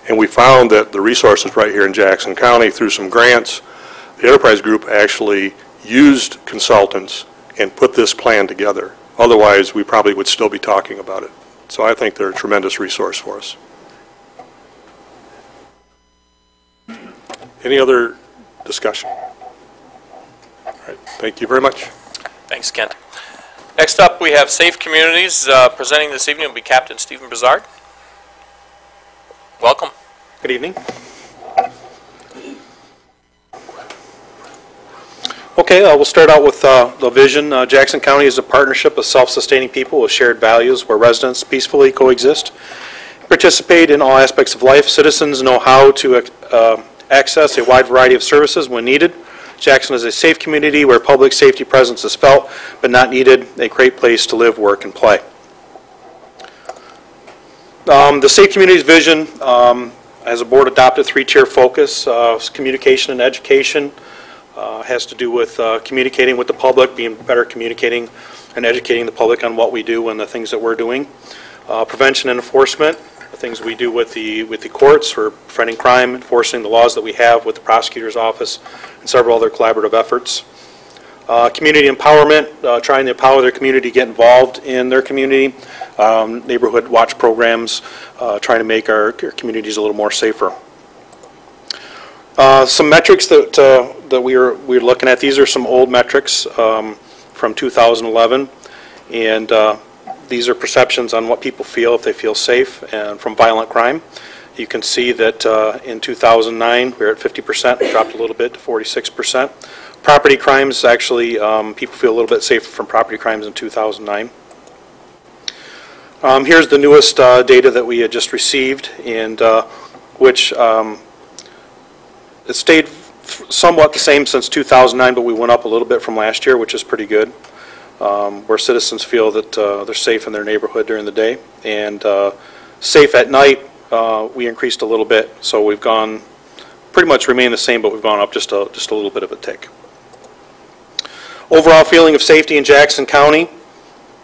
And we found that the resources right here in Jackson County, through some grants, the Enterprise Group actually used consultants and put this plan together. Otherwise, we probably would still be talking about it. So I think they're a tremendous resource for us. Any other discussion? All right, thank you very much. Thanks, Kent. Next up, we have Safe Communities. Presenting this evening will be Captain Stephen Brizard. Welcome. Good evening. Okay, we'll start out with the vision. Jackson County is a partnership of self-sustaining people with shared values where residents peacefully coexist, participate in all aspects of life. Citizens know how to access a wide variety of services when needed. Jackson is a safe community where public safety presence is felt but not needed, a great place to live, work, and play. The Safe Communities vision has a board adopted 3-tier focus. Communication and education has to do with communicating with the public, being better communicating and educating the public on what we do and the things that we're doing. Prevention and enforcement, the things we do with the courts for preventing crime, enforcing the laws that we have with the prosecutor's office, and several other collaborative efforts. Community empowerment, trying to empower their community, get involved in their community. Neighborhood watch programs, trying to make our communities a little more safer. Some metrics that we're looking at, these are some old metrics from 2011, and these are perceptions on what people feel, if they feel safe, and from violent crime. You can see that in 2009 we were at 50%, we dropped a little bit to 46%. Property crimes, actually, people feel a little bit safer from property crimes in 2009. Here's the newest data that we had just received, and which it stayed somewhat the same since 2009, but we went up a little bit from last year, which is pretty good, where citizens feel that they're safe in their neighborhood during the day. And safe at night, we increased a little bit, so we've gone, pretty much remained the same, but we've gone up just a little bit of a tick. Overall feeling of safety in Jackson County,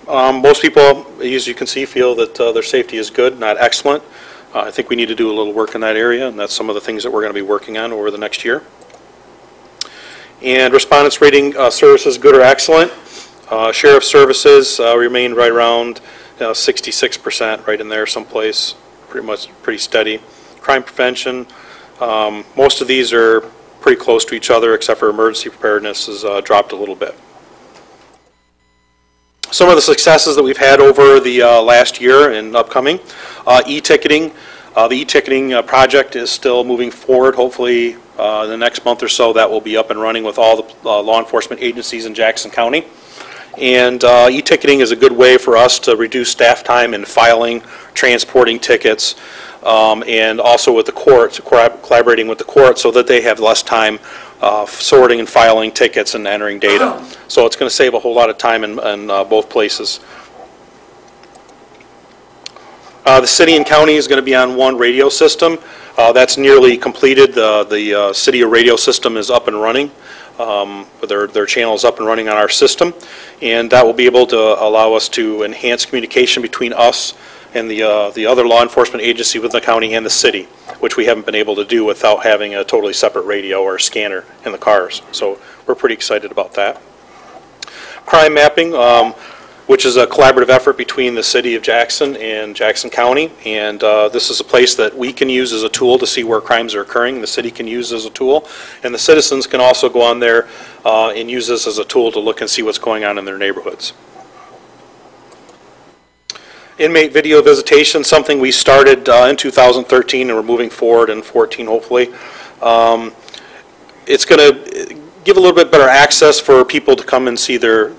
most people, as you can see, feel that their safety is good, not excellent. I think we need to do a little work in that area, and that's some of the things that we're going to be working on over the next year. And respondents rating services good or excellent. Sheriff services remain right around 66%, right in there someplace, pretty steady. Crime prevention, most of these are pretty close to each other, except for emergency preparedness has dropped a little bit. Some of the successes that we've had over the last year and upcoming, e-ticketing. The e-ticketing project is still moving forward. Hopefully in the next month or so that will be up and running with all the law enforcement agencies in Jackson County. And e-ticketing is a good way for us to reduce staff time in filing, transporting tickets, and also with the courts, collaborating with the courts so that they have less time sorting and filing tickets and entering data. So it's going to save a whole lot of time in both places. The city and county is going to be on one radio system. That's nearly completed. The city radio system is up and running. Their channel is up and running on our system, and that will be able to allow us to enhance communication between us and the other law enforcement agency within the county and the city, which we haven't been able to do without having a totally separate radio or a scanner in the cars. So we're pretty excited about that. Crime mapping, which is a collaborative effort between the city of Jackson and Jackson County, and this is a place that we can use as a tool to see where crimes are occurring. The city can use as a tool, and the citizens can also go on there and use this as a tool to look and see what's going on in their neighborhoods. Inmate video visitation, something we started in 2013 and we're moving forward in 2014 hopefully. It's going to give a little bit better access for people to come and see their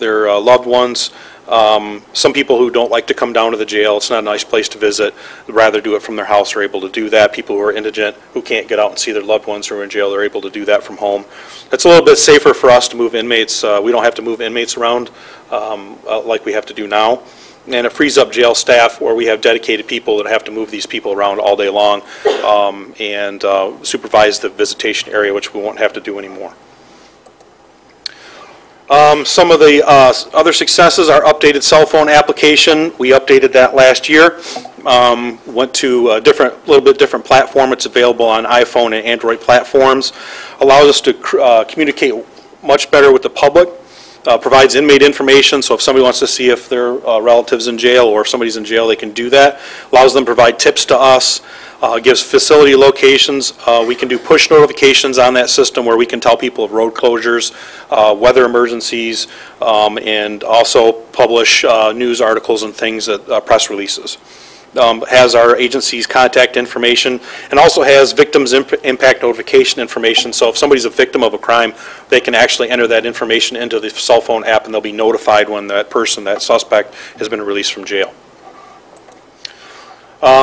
loved ones. Some people who don't like to come down to the jail, it's not a nice place to visit, they'd rather do it from their house, are able to do that. People who are indigent, who can't get out and see their loved ones who are in jail, they're able to do that from home. It's a little bit safer for us to move inmates. We don't have to move inmates around like we have to do now. And it frees up jail staff where we have dedicated people that have to move these people around all day long and supervise the visitation area, which we won't have to do anymore. Some of the other successes, our updated cell phone application. We updated that last year. Went to a little bit different platform. It's available on iPhone and Android platforms. Allows us to communicate much better with the public. Provides inmate information, so if somebody wants to see if their relative's in jail or if somebody's in jail, they can do that. Allows them to provide tips to us. Gives facility locations. We can do push notifications on that system where we can tell people of road closures, weather emergencies, and also publish news articles and things, press releases. Has our agency's contact information and also has victims impact notification information. So if somebody's a victim of a crime, they can actually enter that information into the cell phone app and they'll be notified when that person, that suspect, has been released from jail.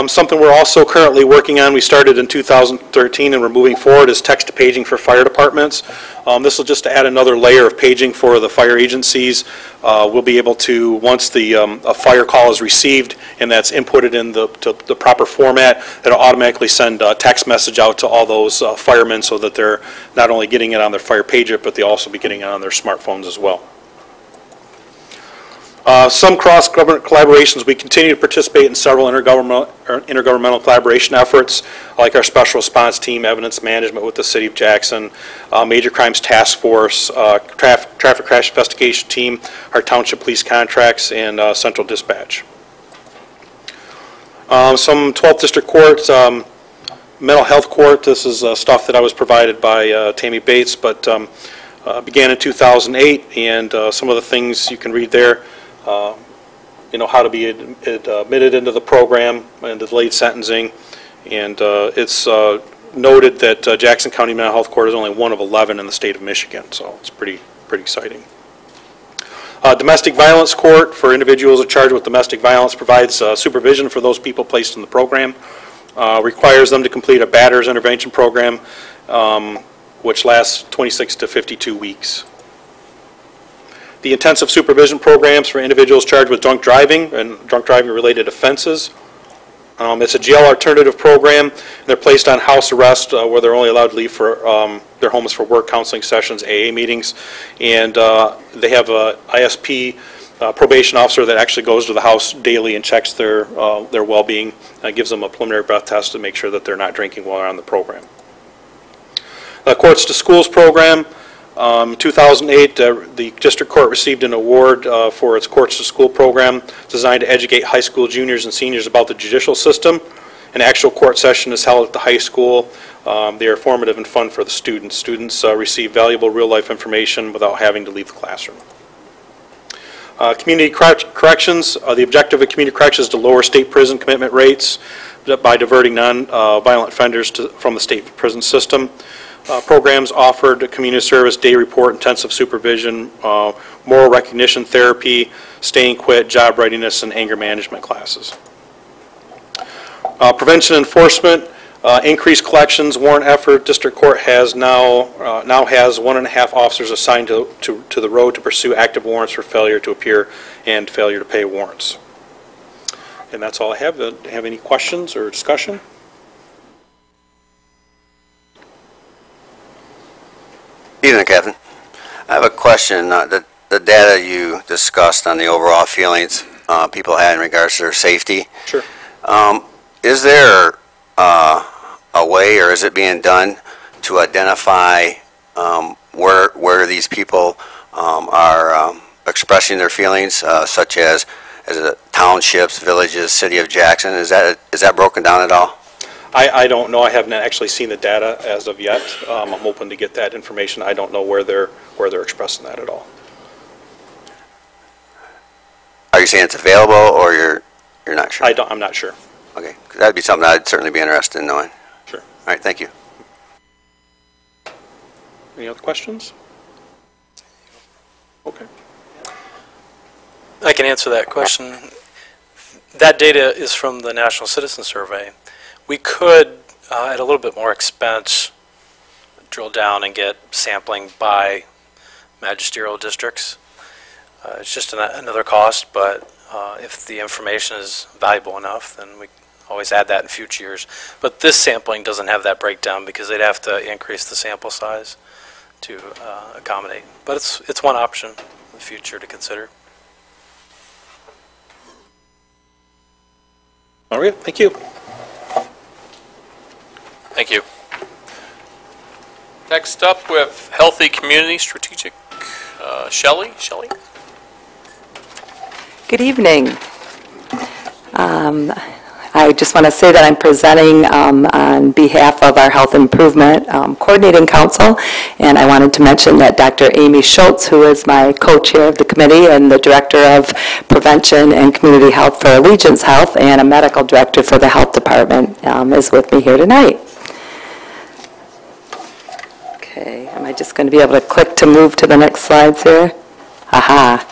Something we're also currently working on, we started in 2013 and we're moving forward, is text to paging for fire departments. This will just add another layer of paging for the fire agencies. We'll be able to, once a fire call is received and that's inputted in the proper format, it'll automatically send a text message out to all those firemen so that they're not only getting it on their fire pager, but they'll also be getting it on their smartphones as well. Some cross-government collaborations, we continue to participate in several intergovernmental collaboration efforts, like our special response team, evidence management with the City of Jackson, Major Crimes Task Force, traffic crash investigation team, our township police contracts, and central dispatch. Some 12th District Courts, mental health court, this is stuff that I was provided by Tammy Bates, but began in 2008, and some of the things you can read there. You know, how to be admitted into the program and delayed sentencing. And it's noted that Jackson County Mental Health Court is only one of 11 in the state of Michigan, so it's pretty exciting. Domestic Violence Court for individuals charged with domestic violence provides supervision for those people placed in the program, requires them to complete a batter's intervention program, which lasts 26 to 52 weeks. The intensive supervision programs for individuals charged with drunk driving and drunk driving related offenses. It's a jail alternative program. They're placed on house arrest where they're only allowed to leave for their homes for work counseling sessions, AA meetings, and they have a ISP probation officer that actually goes to the house daily and checks their well-being, gives them a preliminary breath test to make sure that they're not drinking while they're on the program. The Courts to Schools program. 2008, the District Court received an award for its Courts to School program designed to educate high school juniors and seniors about the judicial system. An actual court session is held at the high school. They are formative and fun for the students. Students receive valuable real-life information without having to leave the classroom. Community corrections. The objective of community corrections is to lower state prison commitment rates by diverting non-violent offenders from the state prison system. Programs offered community service, day report, intensive supervision, moral recognition therapy, staying quit, job readiness, and anger management classes. Prevention enforcement, increased collections, warrant effort. District Court has now has 1.5 officers assigned to the road to pursue active warrants for failure to appear and failure to pay warrants. And that's all I have. Have any questions or discussion? Evening, Captain. I have a question. The data you discussed on the overall feelings people had in regards to their safety. Sure. Is there a way, or is it being done to identify where these people are expressing their feelings, such as townships, villages, City of Jackson? Is that broken down at all? I don't know. I haven't actually seen the data as of yet. I'm hoping to get that information. I don't know where they're expressing that at all. Are you saying it's available, or you're not sure? I'm not sure. Okay, 'cause that'd be something I'd certainly be interested in knowing. Sure. All right, thank you. Any other questions? Okay. I can answer that question. That data is from the National Citizen Survey. We could, at a little bit more expense, drill down and get sampling by magisterial districts. It's just another cost, but if the information is valuable enough, then we always add that in future years. But this sampling doesn't have that breakdown because they'd have to increase the sample size to accommodate. But it's one option in the future to consider. All right, thank you. Thank you. Next up, we have Healthy Community Strategic. Shelley? Good evening. I just want to say that I'm presenting on behalf of our Health Improvement Coordinating Council, and I wanted to mention that Dr. Amy Schultz, who is my co-chair of the committee and the Director of Prevention and Community Health for Allegiance Health and a Medical Director for the Health Department, is with me here tonight. Okay, am I just going to be able to click to move to the next slides here? Aha.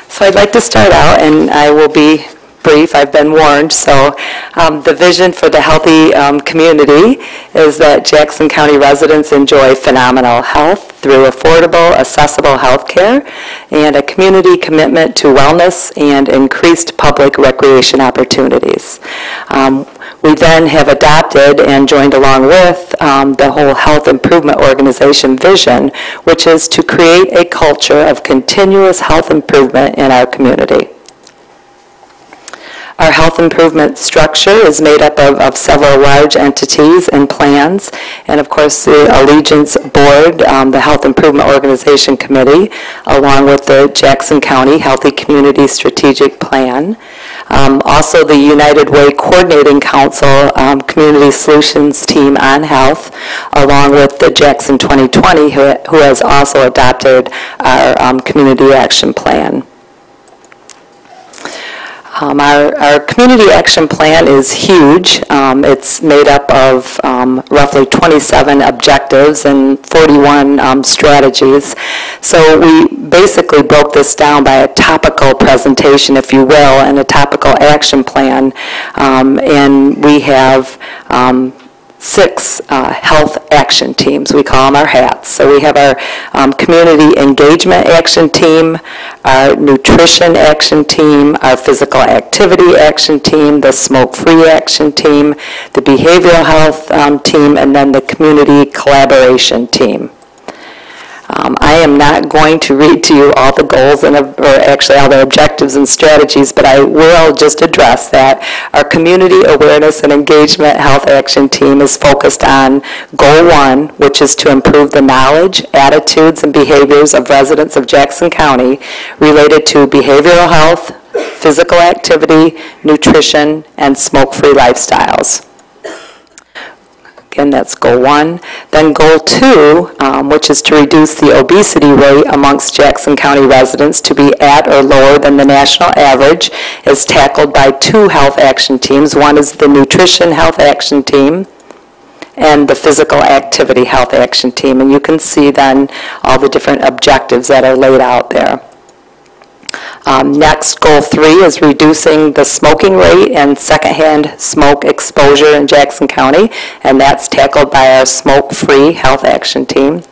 So I'd like to start out, and I will be brief, I've been warned. So the vision for the healthy community is that Jackson County residents enjoy phenomenal health through affordable, accessible health care and a community commitment to wellness and increased public recreation opportunities. We then have adopted and joined along with the whole Health Improvement Organization vision, which is to create a culture of continuous health improvement in our community. Our health improvement structure is made up of several large entities and plans, and of course the Allegiance Board, the Health Improvement Organization Committee, along with the Jackson County Healthy Community Strategic Plan. Also the United Way Coordinating Council Community Solutions Team on Health, along with the Jackson 2020, who has also adopted our Community Action Plan. Our Community Action Plan is huge. It's made up of roughly 27 objectives and 41 strategies. So we basically broke this down by a topical presentation, if you will, and a topical action plan. And we have 6 health action teams. We call them our HATs. So we have our Community Engagement Action Team, our Nutrition Action Team, our Physical Activity Action Team, the Smoke-Free Action Team, the Behavioral Health Team, and then the Community Collaboration Team. I am not going to read to you all the goals or actually all the objectives and strategies, but I will just address that. Our Community Awareness and Engagement Health Action Team is focused on Goal 1, which is to improve the knowledge, attitudes, and behaviors of residents of Jackson County related to behavioral health, physical activity, nutrition, and smoke-free lifestyles. Again, that's Goal 1. Then Goal 2, which is to reduce the obesity rate amongst Jackson County residents to be at or lower than the national average, is tackled by 2 health action teams. One is the Nutrition Health Action Team and the Physical Activity Health Action Team. And you can see then all the different objectives that are laid out there. Next, Goal 3 is reducing the smoking rate and secondhand smoke exposure in Jackson County, and that's tackled by our Smoke-Free Health Action Team.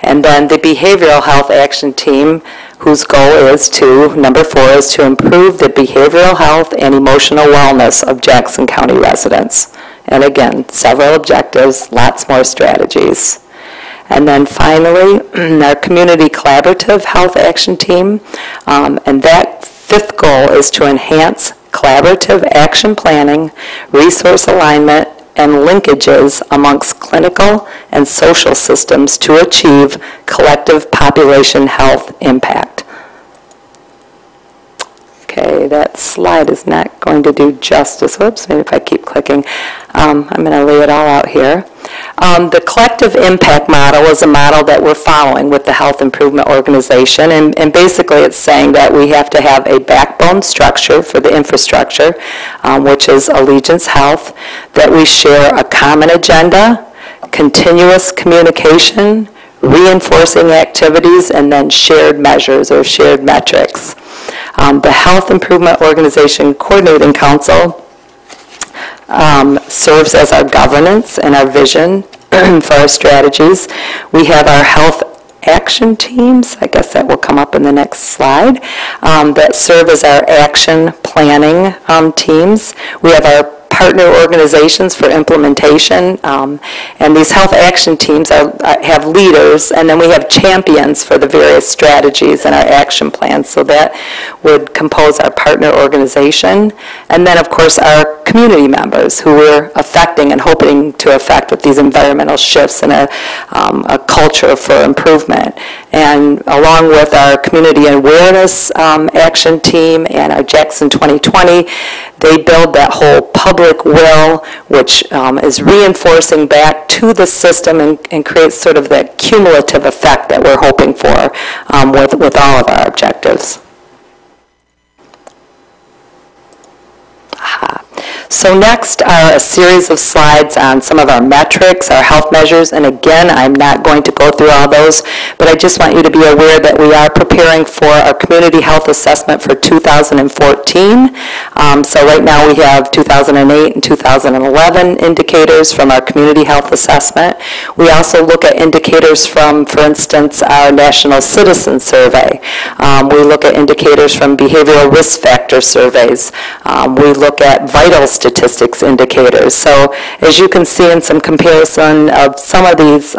And then the Behavioral Health Action Team, whose goal is to, number 4, is to improve the behavioral health and emotional wellness of Jackson County residents. And again, several objectives, lots more strategies. And then finally, our Community Collaborative Health Action Team, and that 5th goal is to enhance collaborative action planning, resource alignment, and linkages amongst clinical and social systems to achieve collective population health impact. Okay, that slide is not going to do justice. Whoops, maybe if I keep clicking. I'm going to lay it all out here. The collective impact model is a model that we're following with the Health Improvement Organization, and basically it's saying that we have to have a backbone structure for the infrastructure, which is Allegiance Health, that we share a common agenda, continuous communication, reinforcing activities, and then shared measures or shared metrics. The Health Improvement Organization Coordinating Council serves as our governance and our vision for our strategies. We have our health action teams, I guess that will come up in the next slide, that serve as our action planning teams. We have our partner organizations for implementation, and these health action teams have leaders, and then we have champions for the various strategies and our action plans, so that would compose our partner organization. And then of course our community members who we're affecting and hoping to affect with these environmental shifts and a culture for improvement. And along with our community awareness action team and our Jackson 2020, they build that whole public will, which is reinforcing back to the system and creates sort of that cumulative effect that we're hoping for with all of our objectives. So next are a series of slides on some of our metrics, our health measures, and again, I'm not going to go through all those, but I just want you to be aware that we are preparing for our community health assessment for 2014. So right now we have 2008 and 2011 indicators from our community health assessment. We also look at indicators from, for instance, our National Citizen Survey. We look at indicators from behavioral risk factor surveys. We look at vital statistics indicators. So as you can see in some comparison of some of these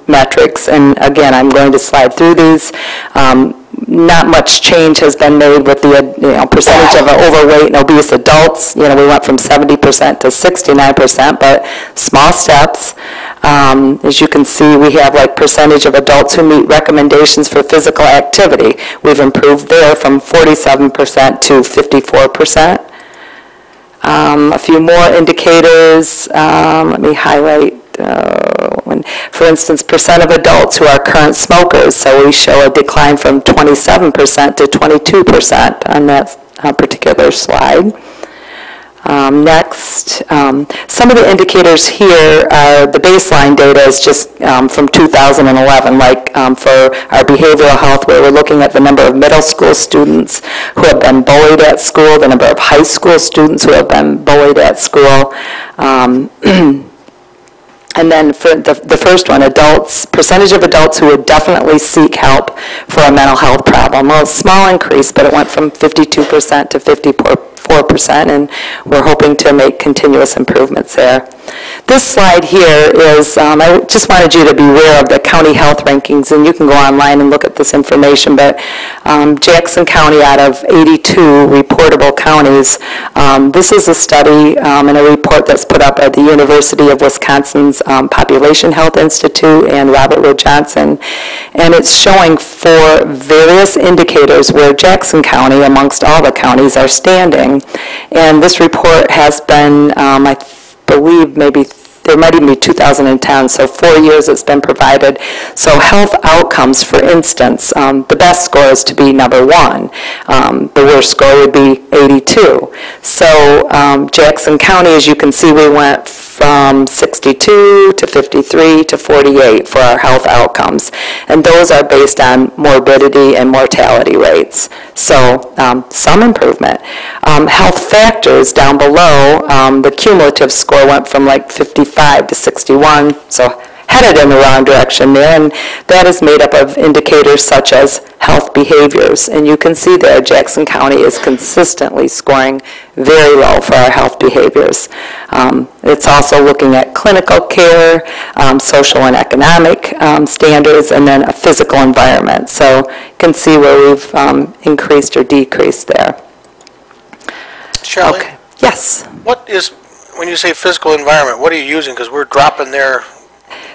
metrics, and again, I'm going to slide through these, not much change has been made with the percentage of overweight and obese adults. We went from 70% to 69%, but small steps. As you can see, we have like percentage of adults who meet recommendations for physical activity. We've improved there from 47% to 54%. A few more indicators. Let me highlight. For instance, percent of adults who are current smokers. So we show a decline from 27% to 22% on that particular slide. Next, some of the indicators here are the baseline data is just from 2011, like for our behavioral health, where we're looking at the number of middle school students who have been bullied at school, the number of high school students who have been bullied at school. And then for the first one, adults, percentage of adults who would definitely seek help for a mental health problem. Well, a small increase, but it went from 52% to 54%, and we're hoping to make continuous improvements there. This slide here is, I just wanted you to be aware of the county health rankings, and you can go online and look at this information, but Jackson County, out of 82 reportable counties, this is a study and a report that's put up at the University of Wisconsin's Population Health Institute and Robert Wood Johnson, and it's showing for various indicators where Jackson County, amongst all the counties, are standing. And this report has been, I believe, maybe there might even be 2010, so 4 years it's been provided. So health outcomes, for instance, the best score is to be number 1. The worst score would be 82. So Jackson County, as you can see, we went from 62 to 53 to 48 for our health outcomes. And those are based on morbidity and mortality rates. So some improvement. Health factors down below, the cumulative score went from like 55 to 61, so headed in the wrong direction there, and that is made up of indicators such as health behaviors. And you can see there Jackson County is consistently scoring very low for our health behaviors. It's also looking at clinical care, social and economic standards, and then a physical environment. So you can see where we've increased or decreased there. Shirley? Okay. Yes? What is, when you say physical environment, what are you using? Because we're dropping their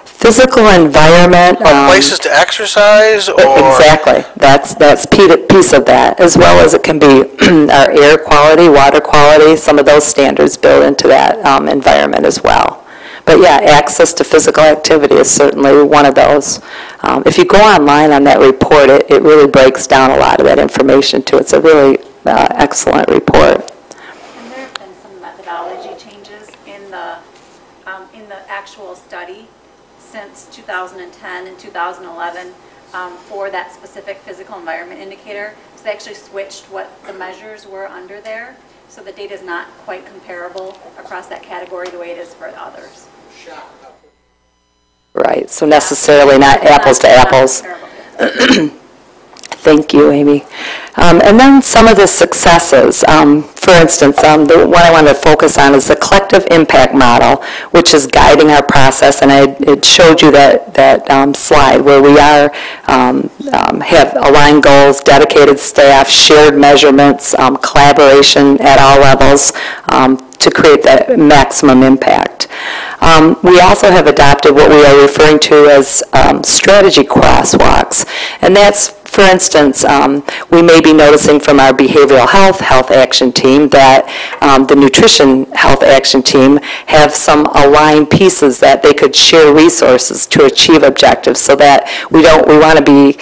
physical environment. Places to exercise? Or? Exactly. That's piece of that, as well as it can be our air quality, water quality, some of those standards built into that environment as well. But yeah, access to physical activity is certainly one of those. If you go online on that report, it really breaks down a lot of that information too. It's a really excellent report. And there have been some methodology changes in the actual study since 2010 and 2011 for that specific physical environment indicator. So they actually switched what the measures were under there. So the data is not quite comparable across that category the way it is for others. Right, so necessarily not apples to apples. Thank you, Amy. And then some of the successes. For instance, the one I want to focus on is the collective impact model, which is guiding our process. And it showed you that slide where we are have aligned goals, dedicated staff, shared measurements, collaboration at all levels to create that maximum impact. We also have adopted what we are referring to as strategy crosswalks, and that's, for instance, we may be noticing from our behavioral health action team that the nutrition health action team have some aligned pieces that they could share resources to achieve objectives, so that we want to be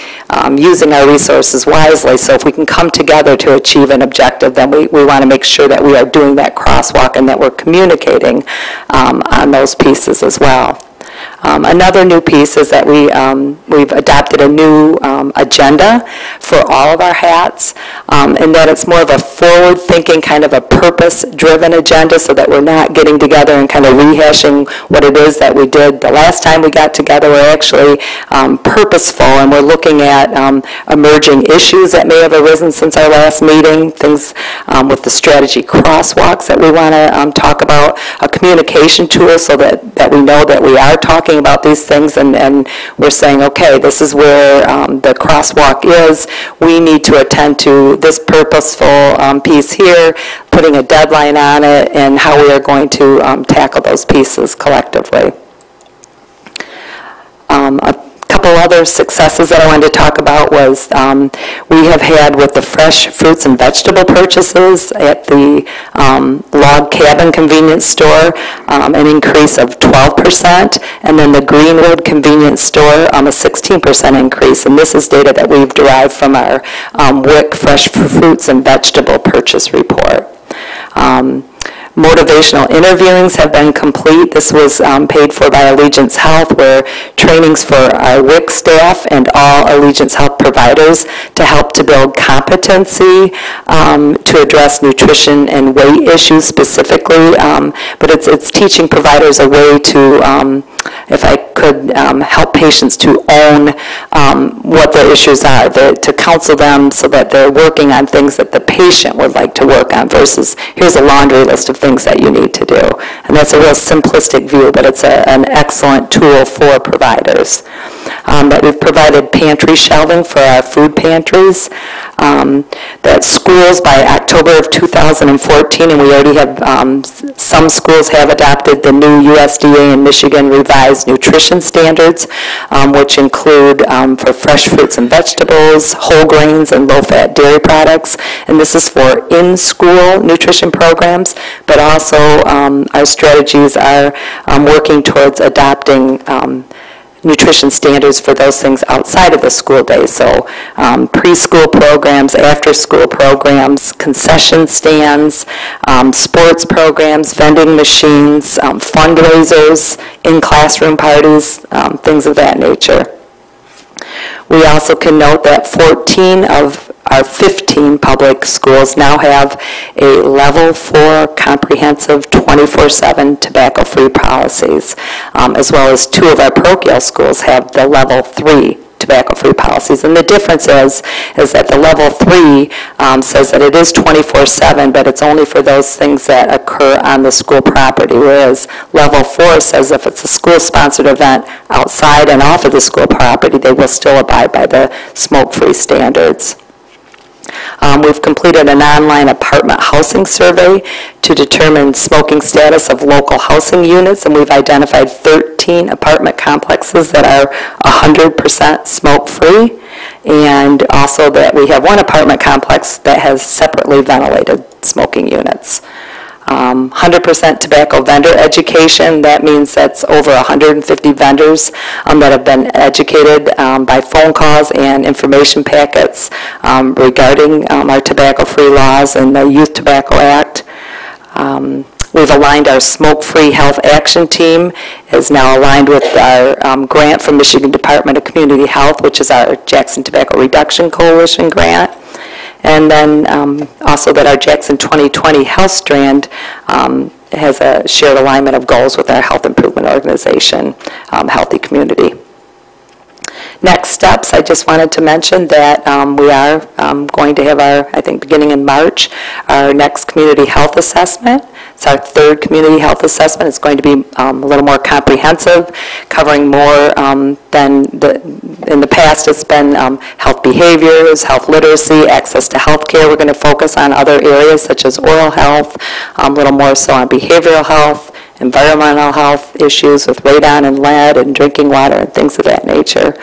using our resources wisely. So if we can come together to achieve an objective, then we want to make sure that we are doing that crosswalk and that we're communicating on those pieces as well. Another new piece is that we've adopted a new agenda for all of our hats, and that it's more of a forward-thinking, kind of a purpose-driven agenda, so that we're not getting together and kind of rehashing what it is that we did the last time we got together. We're actually purposeful, and we're looking at emerging issues that may have arisen since our last meeting, things with the strategy crosswalks that we want to talk about, a communication tool so that we know that we are talking about these things, and we're saying, okay, this is where the crosswalk is. We need to attend to this purposeful piece here, putting a deadline on it, and how we are going to tackle those pieces collectively. A couple other successes that I wanted to talk about was we have had with the fresh fruits and vegetable purchases at the Log Cabin convenience store an increase of 12%, and then the Greenwood convenience store a 16% increase, and this is data that we've derived from our WIC fresh fruits and vegetable purchase report. Motivational interviewings have been complete. This was paid for by Allegiance Health, where trainings for our WIC staff and all Allegiance Health providers to help to build competency to address nutrition and weight issues specifically. But it's teaching providers a way to, if I could, help patients to own what their issues are, to counsel them so that they're working on things that the patient would like to work on versus here's a laundry list of things that you need to do. And that's a real simplistic view, but it's an excellent tool for providers. That we've provided pantry shelving for our food pantries. That schools by October of 2014, and we already have, some schools have adopted the new USDA and Michigan revised nutrition standards, which include for fresh fruits and vegetables, whole grains, and low-fat dairy products. And this is for in-school nutrition programs, but also our strategies are working towards adopting nutrition standards for those things outside of the school day. So preschool programs, after-school programs, concession stands, sports programs, vending machines, fundraisers, in-classroom parties, things of that nature. We also can note that 14 of our 15 public schools now have a Level 4 comprehensive 24/7 tobacco-free policies, as well as 2 of our parochial schools have the Level 3 tobacco-free policies. And the difference is that the Level 3 says that it is 24/7, but it's only for those things that occur on the school property, whereas Level 4 says if it's a school-sponsored event outside and off of the school property, they will still abide by the smoke-free standards. We've completed an online apartment housing survey to determine smoking status of local housing units, and we've identified 13 apartment complexes that are 100% smoke-free, and also that we have one apartment complex that has separately ventilated smoking units. 100% tobacco vendor education. That means that's over 150 vendors that have been educated by phone calls and information packets regarding our tobacco-free laws and the Youth Tobacco Act. We've aligned our Smoke-Free Health Action Team, is now aligned with our grant from Michigan Department of Community Health, which is our Jackson Tobacco Reduction Coalition grant. And then also that our Jackson 2020 Health Strand has a shared alignment of goals with our health improvement organization, Healthy Community. Next steps, I just wanted to mention that we are going to have our, I think beginning in March, our next community health assessment. It's our 3rd community health assessment. It's going to be a little more comprehensive, covering more than in the past. It's been health behaviors, health literacy, access to health care. We're going to focus on other areas such as oral health, a little more so on behavioral health, environmental health issues with radon and lead and drinking water and things of that nature.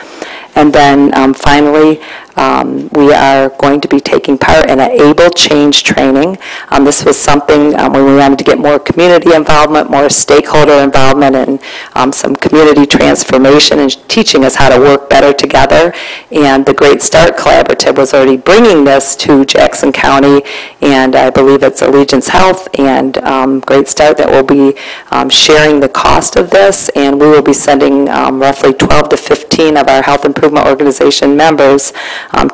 And then finally, We are going to be taking part in an ABLE change training. This was something when we wanted to get more community involvement, more stakeholder involvement, and some community transformation and teaching us how to work better together. And the Great Start Collaborative was already bringing this to Jackson County, and I believe it's Allegiance Health and Great Start that will be sharing the cost of this, and we will be sending roughly 12 to 15 of our Health Improvement Organization members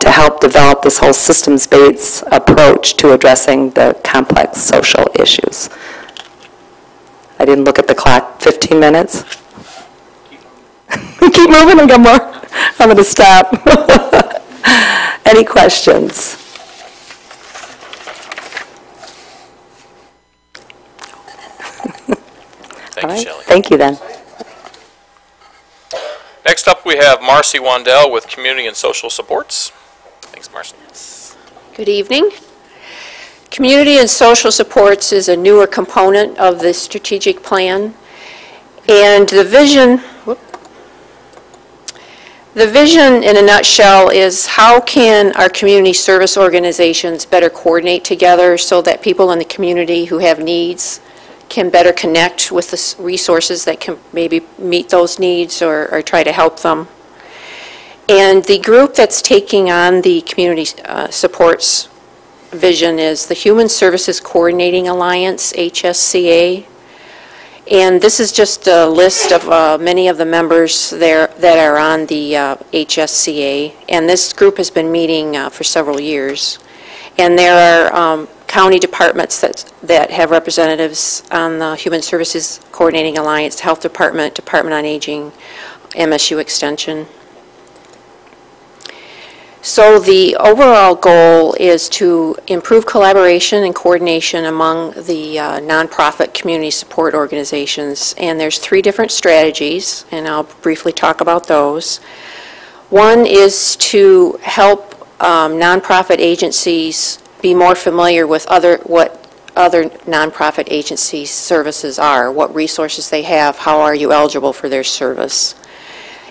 to help develop this whole systems-based approach to addressing the complex social issues. I didn't look at the clock. 15 minutes? Keep moving and get more. I'm going to stop. Any questions? Thank you, Shelley. Thank you, then. Next up, we have Marcy Wandell with Community and Social Supports. Thanks, Marcy. Good evening. Community and Social Supports is a newer component of the strategic plan, and the vision in a nutshell is how can our community service organizations better coordinate together so that people in the community who have needs can better connect with the resources that can maybe meet those needs or try to help them. And the group that's taking on the community supports vision is the Human Services Coordinating Alliance, HSCA. And this is just a list of many of the members there that are on the HSCA. And this group has been meeting for several years. And there are county departments that have representatives on the Human Services Coordinating Alliance, Health Department, Department on Aging, MSU Extension. So the overall goal is to improve collaboration and coordination among the nonprofit community support organizations. And there's 3 different strategies, and I'll briefly talk about those. One is to help nonprofit agencies be more familiar with what other nonprofit agencies' services are, what resources they have, how are you eligible for their service.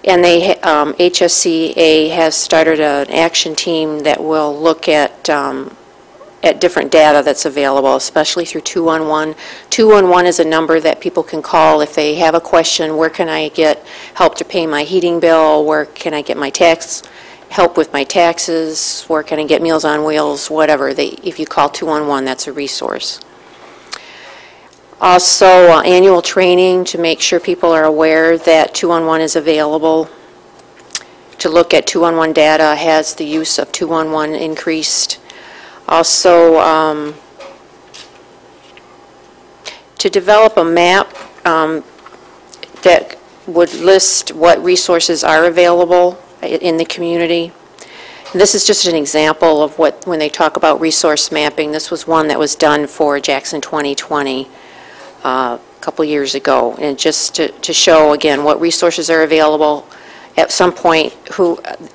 And HSCA has started an action team that will look at different data that's available, especially through 211. 211 is a number that people can call if they have a question. Where can I get help to pay my heating bill? Where can I get my help with my taxes? Where can I get Meals on Wheels? Whatever. If you call 211, that's a resource. Also, annual training to make sure people are aware that 211 is available. To look at 211 data, has the use of 211 increased? Also, to develop a map that would list what resources are available in the community. And this is just an example of when they talk about resource mapping, this was one that was done for Jackson 2020. A couple years ago, and just to show again what resources are available, at some point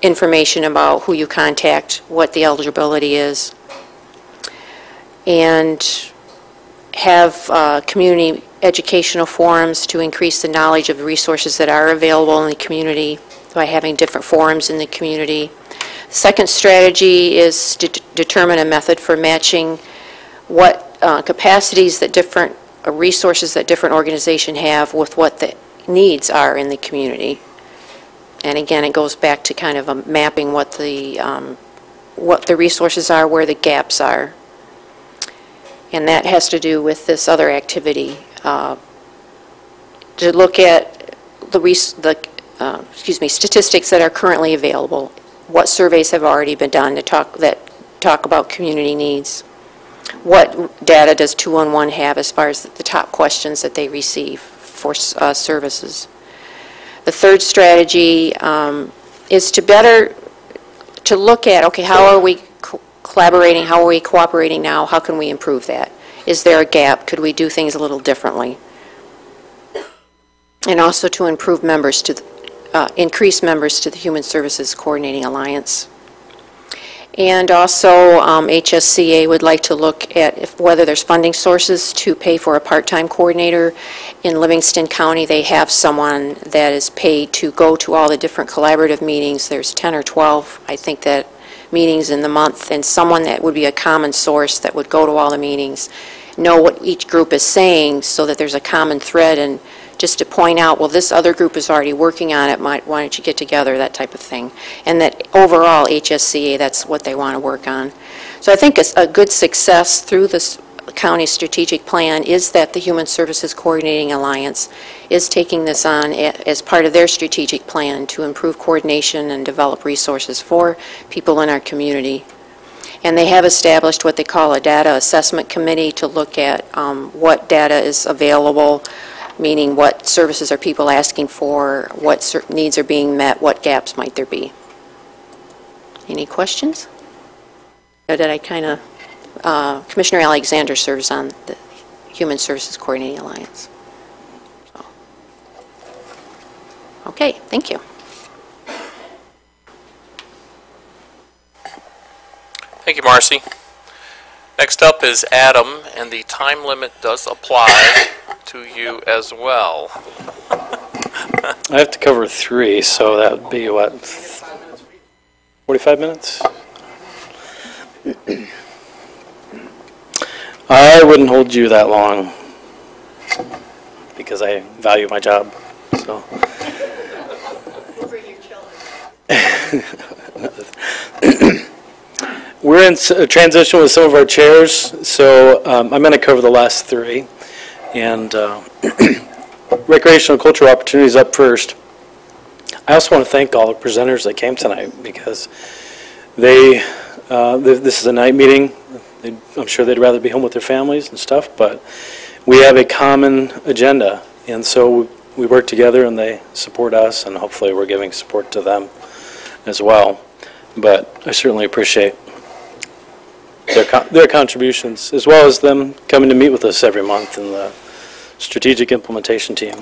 information about who you contact, what the eligibility is, and have community educational forums to increase the knowledge of the resources that are available in the community by having different forums in the community. Second strategy is to determine a method for matching what capacities that different resources that different organizations have with what the needs are in the community. And again, it goes back to kind of mapping what the resources are, where the gaps are. And that has to do with this other activity, to look at the statistics that are currently available. What surveys have already been done that talk about community needs? What data does 211 have as far as the top questions that they receive for services? The third strategy is to look at, okay, how are we collaborating, how are we cooperating now, how can we improve that? Is there a gap? Could we do things a little differently? And also to improve members increase members to the Human Services Coordinating Alliance. And also, HSCA would like to look at whether there's funding sources to pay for a part-time coordinator. In Livingston County, they have someone that is paid to go to all the different collaborative meetings. There's 10 or 12, I think, that meetings in the month, and someone that would be a common source that would go to all the meetings, know what each group is saying so that there's a common thread, and just to point out, well, this other group is already working on it, why don't you get together, that type of thing. And that overall, HSCA, that's what they want to work on. So I think a good success through this county strategic plan is that the Human Services Coordinating Alliance is taking this on as part of their strategic plan to improve coordination and develop resources for people in our community. And they have established what they call a data assessment committee to look at what data is available, meaning what services are people asking for, what needs are being met, what gaps might there be. Any questions? Or did I kind of, Commissioner Alexander serves on the Human Services Coordinating Alliance. So. Okay, thank you. Thank you, Marcy. Next up is Adam, and the time limit does apply to you as well. I have to cover 3, so that would be, what, 45 minutes? I wouldn't hold you that long, because I value my job, so. We're in a transition with some of our chairs, so I'm going to cover the last 3. And recreational cultural opportunities up first. I also want to thank all the presenters that came tonight, because this is a night meeting. I'm sure they'd rather be home with their families and stuff, but we have a common agenda, and so we work together and they support us, and hopefully we're giving support to them as well. But I certainly appreciate their contributions, as well as them coming to meet with us every month in the strategic implementation team.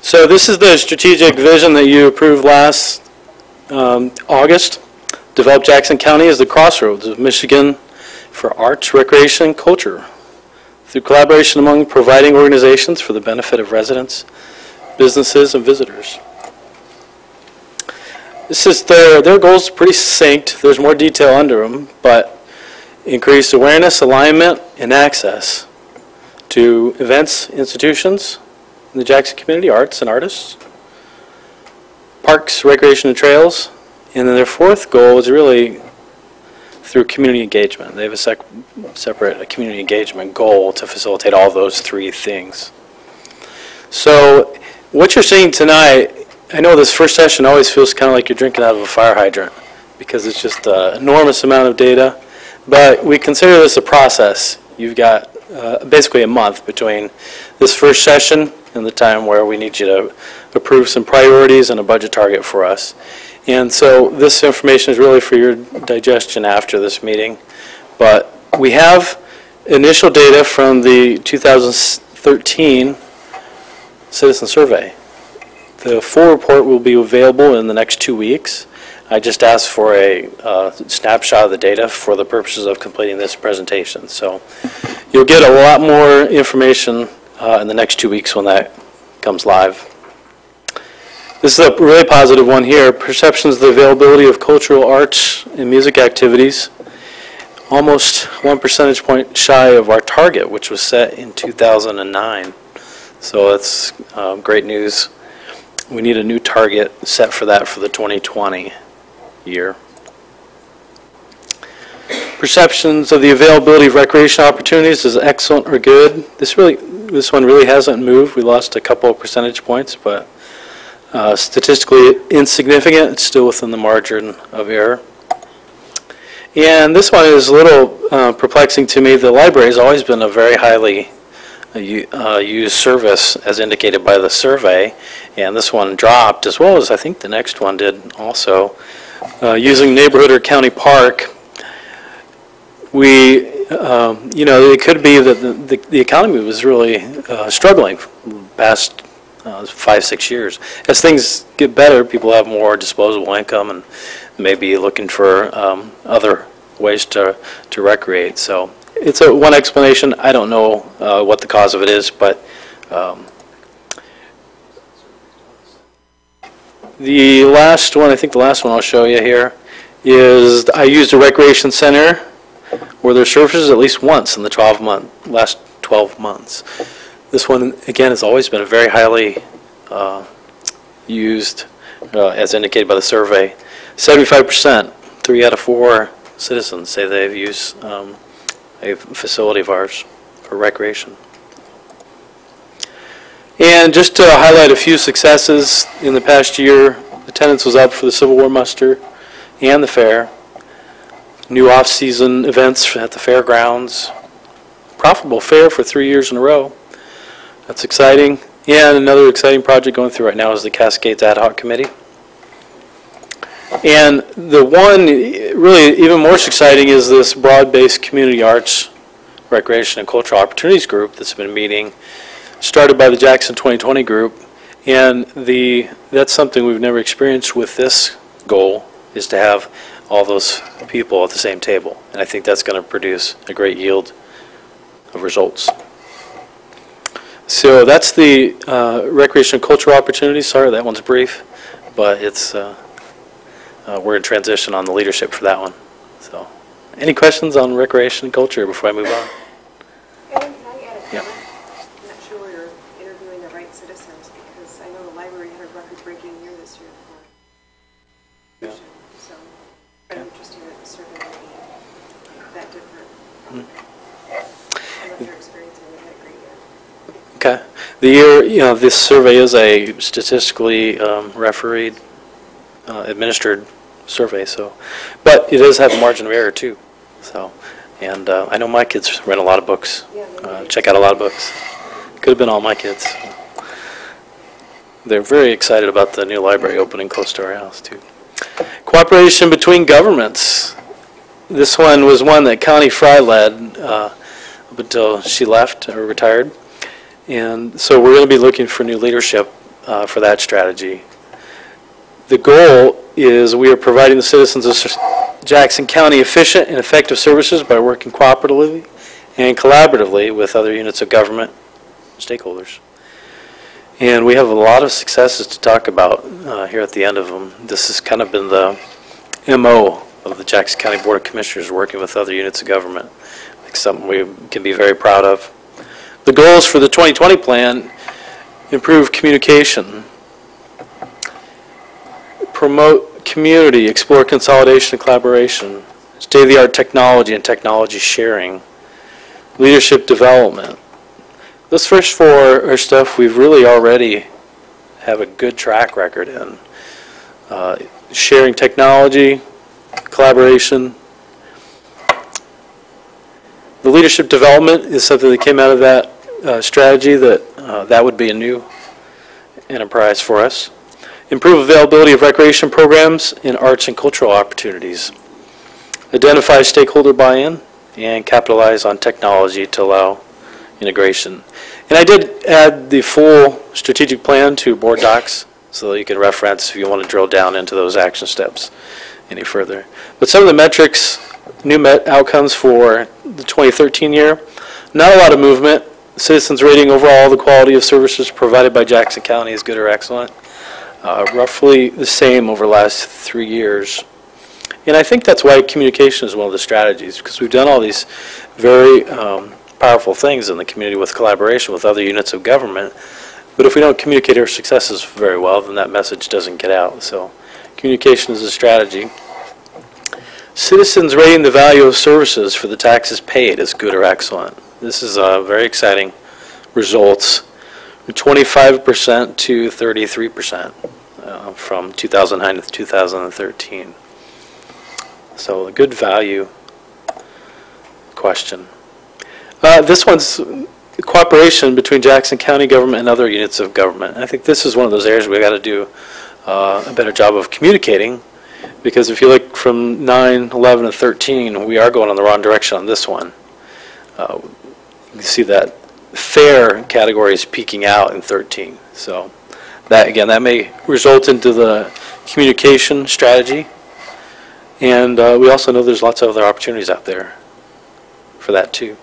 So this is the strategic vision that you approved last August. Develop Jackson County as the crossroads of Michigan for arts, recreation, and culture, through collaboration among providing organizations for the benefit of residents, businesses, and visitors. This is their goals are pretty succinct. There's more detail under them, but increased awareness, alignment, and access to events, institutions in the Jackson community, arts and artists, parks, recreation, and trails. And then their 4th goal is really through community engagement. They have a separate community engagement goal to facilitate all those 3 things. So what you're seeing tonight, I know this first session always feels kind of like you're drinking out of a fire hydrant, because it's just an enormous amount of data. But we consider this a process. You've got basically a month between this first session and the time where we need you to approve some priorities and a budget target for us. And so this information is really for your digestion after this meeting. But we have initial data from the 2013 citizen survey. The full report will be available in the next 2 weeks. I just asked for a snapshot of the data for the purposes of completing this presentation. So you'll get a lot more information in the next 2 weeks when that comes live. This is a really positive one here. Perceptions of the availability of cultural, arts, and music activities. Almost 1 percentage point shy of our target, which was set in 2009. So that's great news. We need a new target set for that for the 2020 year. Perceptions of the availability of recreation opportunities is excellent or good. This one really hasn't moved. We lost a couple of percentage points, but statistically insignificant. It's still within the margin of error. And this one is a little perplexing to me. The library has always been a very highly used service, as indicated by the survey, and this one dropped, as well as I think the next one did also. Using neighborhood or county park, it could be that the economy was really struggling the past 5-6 years. As things get better, people have more disposable income and maybe looking for other ways to recreate. So it's one explanation. I don't know what the cause of it is, but the last one, I think the last one I'll show you here, is I used a recreation center where their services at least once in the last 12 months. This one, again, has always been a very highly used, as indicated by the survey. 75%, 3 out of 4 citizens say they've used a facility of ours for recreation. And just to highlight a few successes in the past year, attendance was up for the Civil War muster and the fair. New off-season events at the fairgrounds. Profitable fair for 3 years in a row. That's exciting. And another exciting project going through right now is the Cascades Ad Hoc Committee. And the one really even more exciting is this broad-based community arts, recreation, and cultural opportunities group that's been meeting, started by the Jackson 2020 group. And that's something we've never experienced with this goal, is to have all those people at the same table. And I think that's going to produce a great yield of results. So that's the recreation and cultural opportunities. Sorry, that one's brief, but it's we're in transition on the leadership for that one. So, any questions on recreation and culture before I move on? Ellen, can I add a comment? Yeah. I'm not sure we're interviewing the right citizens, because I know the library had a record-breaking year this year for so kind of interesting that the survey would be that different. I love your experience and we had a great year. Okay. The year, this survey is a statistically refereed, administered survey, so, but it does have a margin of error too. So, and I know my kids read a lot of books, check out a lot of books. Could have been all my kids. They're very excited about the new library opening close to our house too. Cooperation between governments. This one was one that Connie Fry led up until she left or retired. And so we're going to be looking for new leadership for that strategy. The goal is we are providing the citizens of Jackson County efficient and effective services by working cooperatively and collaboratively with other units of government stakeholders. And we have a lot of successes to talk about here at the end of them. This has kind of been the MO of the Jackson County Board of Commissioners, working with other units of government. Like something we can be very proud of. The goals for the 2020 plan: improve communication, promote community, explore consolidation and collaboration, state-of-the-art technology and technology sharing, leadership development. Those first 4 are stuff we've really already have a good track record in. Sharing technology, collaboration. The leadership development is something that came out of that strategy, that would be a new enterprise for us. Improve availability of recreation programs and arts and cultural opportunities. Identify stakeholder buy-in and capitalize on technology to allow integration. And I did add the full strategic plan to board docs so that you can reference if you want to drill down into those action steps any further. But some of the metrics, new outcomes for the 2013 year, not a lot of movement. Citizens rating overall the quality of services provided by Jackson County is good or excellent. Roughly the same over the last 3 years. And I think that's why communication is one of the strategies, because we've done all these very powerful things in the community with collaboration with other units of government. But if we don't communicate our successes very well, then that message doesn't get out. So communication is a strategy. Citizens rating the value of services for the taxes paid as good or excellent. This is very exciting results, from 25% to 33% from 2009 to 2013. So a good value question. This one's cooperation between Jackson County government and other units of government. I think this is one of those areas we've got to do a better job of communicating, because if you look from 9, 11, and 13, we are going in the wrong direction on this one. You can see that fair category is peaking out in 13. So that, again, that may result into the communication strategy. And we also know there's lots of other opportunities out there for that too.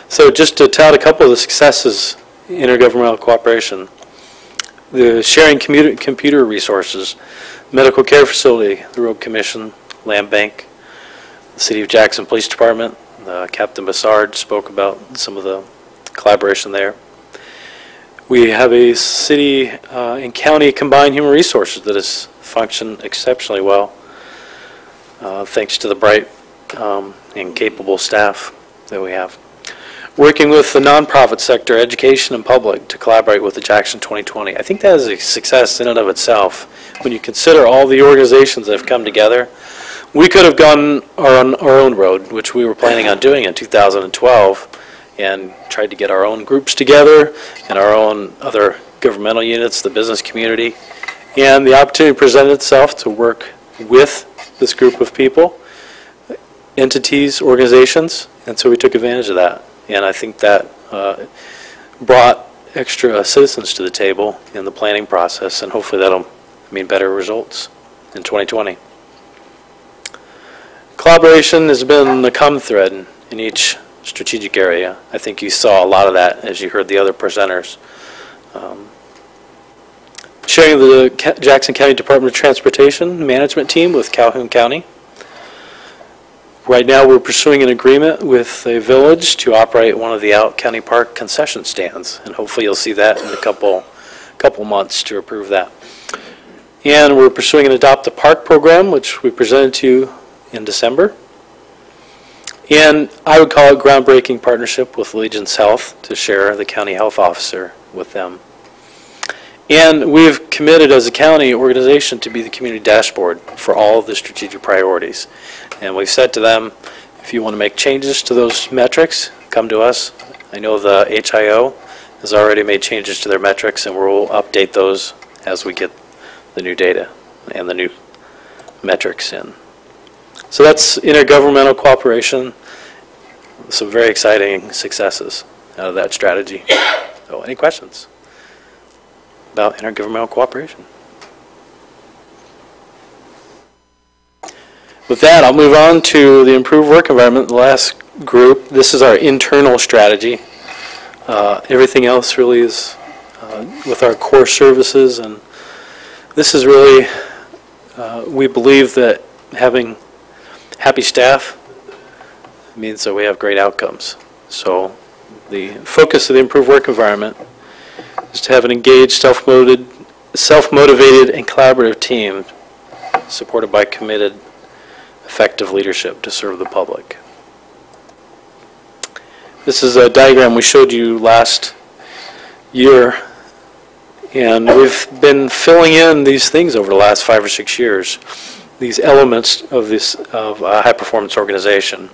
So just to tout a couple of the successes in intergovernmental cooperation: the sharing computer resources, medical care facility, the Road Commission Land Bank, the City of Jackson Police Department. Captain Bassard spoke about some of the collaboration there. We have a city and county combined human resources that has functioned exceptionally well, thanks to the bright and capable staff that we have. Working with the nonprofit sector, education, and public to collaborate with the Jackson 2020. I think that is a success in and of itself. When you consider all the organizations that have come together, we could have gone our own road, which we were planning on doing in 2012, and tried to get our own groups together and our own other governmental units, the business community. And the opportunity presented itself to work with this group of people, entities, organizations, and so we took advantage of that. And I think that brought extra citizens to the table in the planning process, and hopefully that'll mean better results in 2020. Collaboration has been the common thread in each strategic area. I think you saw a lot of that as you heard the other presenters. Sharing the Jackson County Department of Transportation management team with Calhoun County. Right now we're pursuing an agreement with a village to operate one of the Out County Park concession stands, and hopefully you'll see that in a couple months to approve that. And we're pursuing an Adopt a Park program, which we presented to you in December. And I would call it groundbreaking partnership with Allegiance Health to share the county health officer with them. And we've committed as a county organization to be the community dashboard for all of the strategic priorities. And we've said to them, if you want to make changes to those metrics, come to us. I know the HIO has already made changes to their metrics, and we'll update those as we get the new data and the new metrics in. So that's intergovernmental cooperation, some very exciting successes out of that strategy. So any questions about intergovernmental cooperation? With that, I'll move on to the improved work environment, the last group. This is our internal strategy. Everything else really is with our core services, and this is really, we believe that having happy staff means that we have great outcomes. So the focus of the improved work environment is to have an engaged, self-motivated, and collaborative team supported by committed, effective leadership to serve the public. This is a diagram we showed you last year, and we've been filling in these things over the last 5 or 6 years, these elements of a high-performance organization.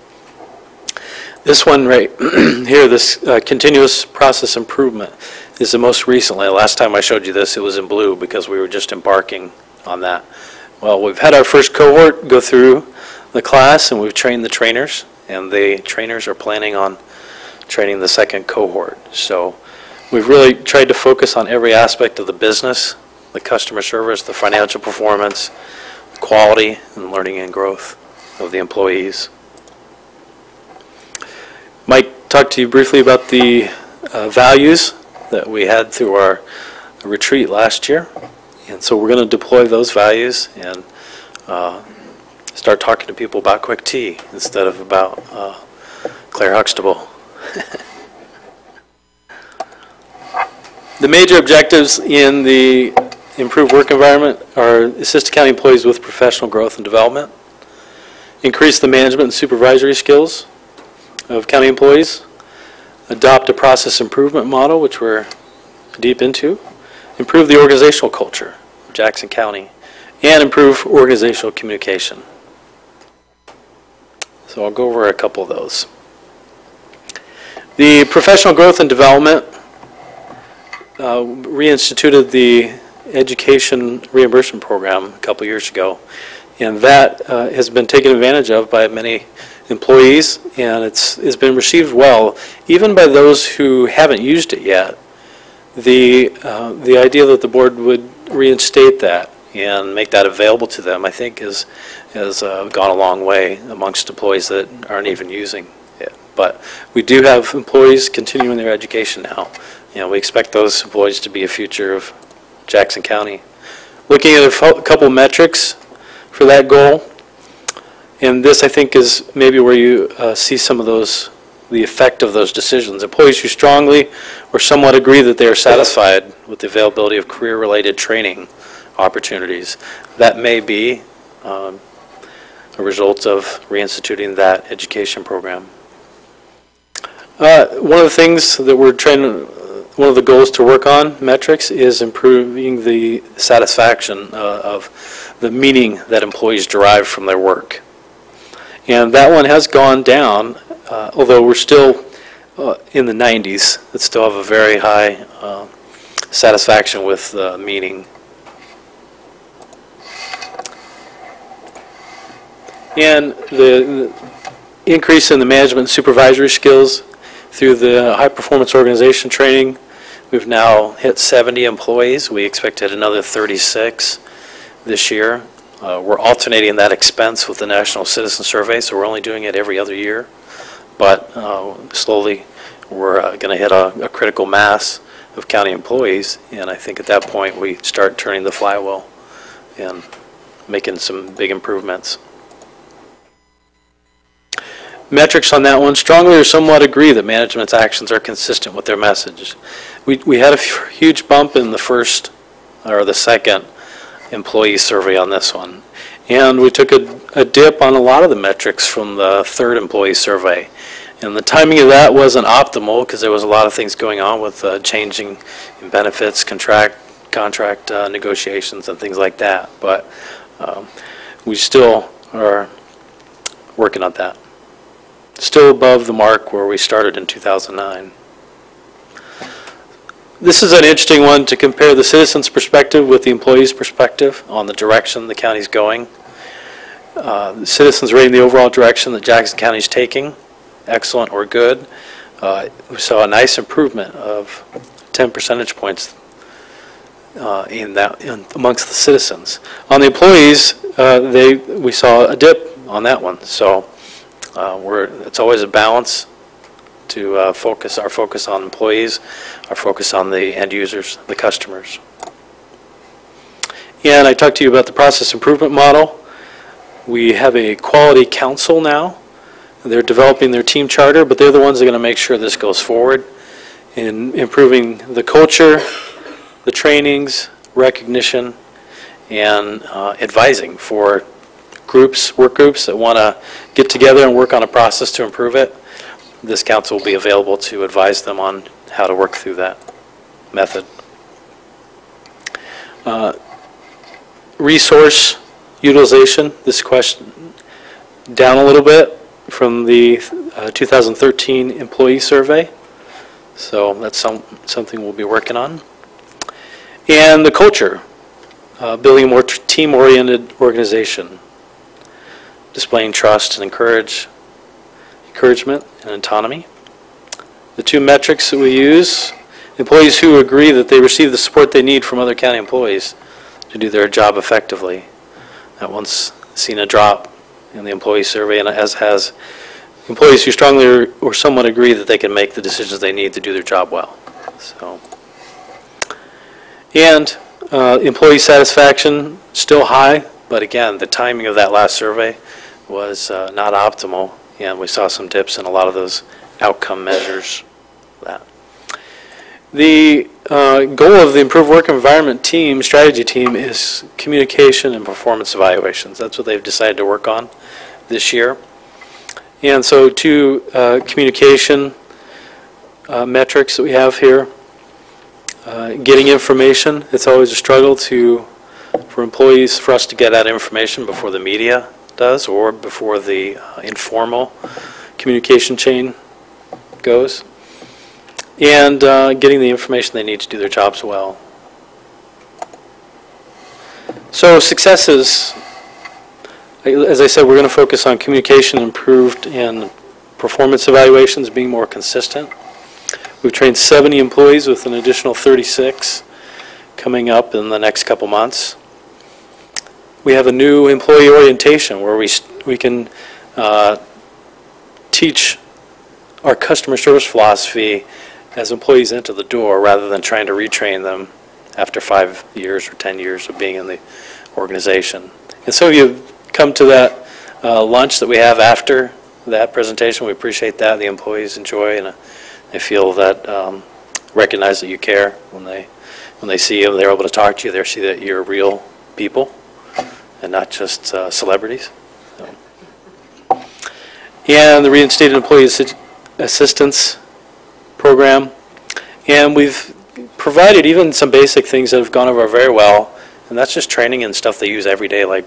This one right here, this continuous process improvement, is the most recently. Last time I showed you this, it was in blue because we were just embarking on that. Well, we've had our first cohort go through the class, and we've trained the trainers, and the trainers are planning on training the second cohort. So we've really tried to focus on every aspect of the business, the customer service, the financial performance, quality, and learning and growth of the employees. Mike talked to you briefly about the values that we had through our retreat last year. And so we're going to deploy those values and start talking to people about Quick Tea instead of about Claire Huxtable. The major objectives in the improved work environment are assist county employees with professional growth and development, increase the management and supervisory skills of county employees, adopt a process improvement model, which we're deep into, improve the organizational culture of Jackson County, and improve organizational communication. So I'll go over a couple of those. The professional growth and development reinstituted the education reimbursement program a couple years ago, and that has been taken advantage of by many employees, and it's been received well, even by those who haven't used it yet. The idea that the board would reinstate that and make that available to them, I think, has gone a long way amongst employees that aren't even using it. But we do have employees continuing their education now. We expect those employees to be a future of Jackson County. Looking at a couple metrics for that goal, And this, I think, is maybe where you see some of the effect of those decisions. Employees who strongly or somewhat agree that they are satisfied with the availability of career-related training opportunities. That may be a result of reinstituting that education program. One of the things that we're trying to, one of the goals to work on, metrics, is improving the satisfaction of the meaning that employees derive from their work. And that one has gone down, although we're still in the 90s. It still have a very high satisfaction with meaning. And the increase in the management and supervisory skills through the high-performance organization training, we've now hit 70 employees. We expect to hit another 36 this year. We're alternating that expense with the National Citizen Survey, so we're only doing it every other year. But slowly, we're going to hit a critical mass of county employees, and I think at that point we start turning the flywheel and making some big improvements. Metrics on that one, strongly or somewhat agree that management's actions are consistent with their message. We had a huge bump in the first or the second employee survey on this one. And we took a dip on a lot of the metrics from the third employee survey. And the timing of that wasn't optimal because there was a lot of things going on with changing in benefits, contract negotiations and things like that. But we still are working on that. Still above the mark where we started in 2009. This is an interesting one to compare the citizens' perspective with the employees' perspective on the direction the county's going. The citizens rating the overall direction that Jackson County is taking, excellent or good. We saw a nice improvement of 10 percentage points amongst the citizens. On the employees, we saw a dip on that one. So it's always a balance to focus on employees, our focus on the end users, the customers. And I talked to you about the process improvement model. We have a quality council now. They're developing their team charter, but they're the ones that are going to make sure this goes forward in improving the culture, the trainings, recognition, and advising for work groups that want to get together and work on a process to improve it. This council will be available to advise them on how to work through that method. Resource utilization, this question down a little bit from the 2013 employee survey. So that's something we'll be working on. And the culture, building a more team-oriented organization, displaying trust and encouragement and autonomy. The two metrics that we use, employees who agree that they receive the support they need from other county employees to do their job effectively. That one's seen a drop in the employee survey, and as has employees who strongly or somewhat agree that they can make the decisions they need to do their job well. So, and employee satisfaction still high, but again, the timing of that last survey was not optimal, and we saw some dips in a lot of those outcome measures. The goal of the Improved Work Environment team, strategy team, is communication and performance evaluations. That's what they've decided to work on this year. And so two communication metrics that we have here. Getting information, it's always a struggle for employees, for us to get that information before the media does or before the informal communication chain goes. And getting the information they need to do their jobs well. So successes, as I said, we're going to focus on communication improved and performance evaluations being more consistent. We've trained 70 employees with an additional 36 coming up in the next couple months. We have a new employee orientation where we can teach our customer service philosophy as employees enter the door rather than trying to retrain them after 5 years or 10 years of being in the organization. And so you've come to that lunch that we have after that presentation. We appreciate that. The employees enjoy, and they feel that, recognize that you care when they see you. They're able to talk to you. They see that you're real people and not just celebrities. So. And the Reinstated Employee Assistance Program. And we've provided even some basic things that have gone over very well, and that's just training and stuff they use every day, like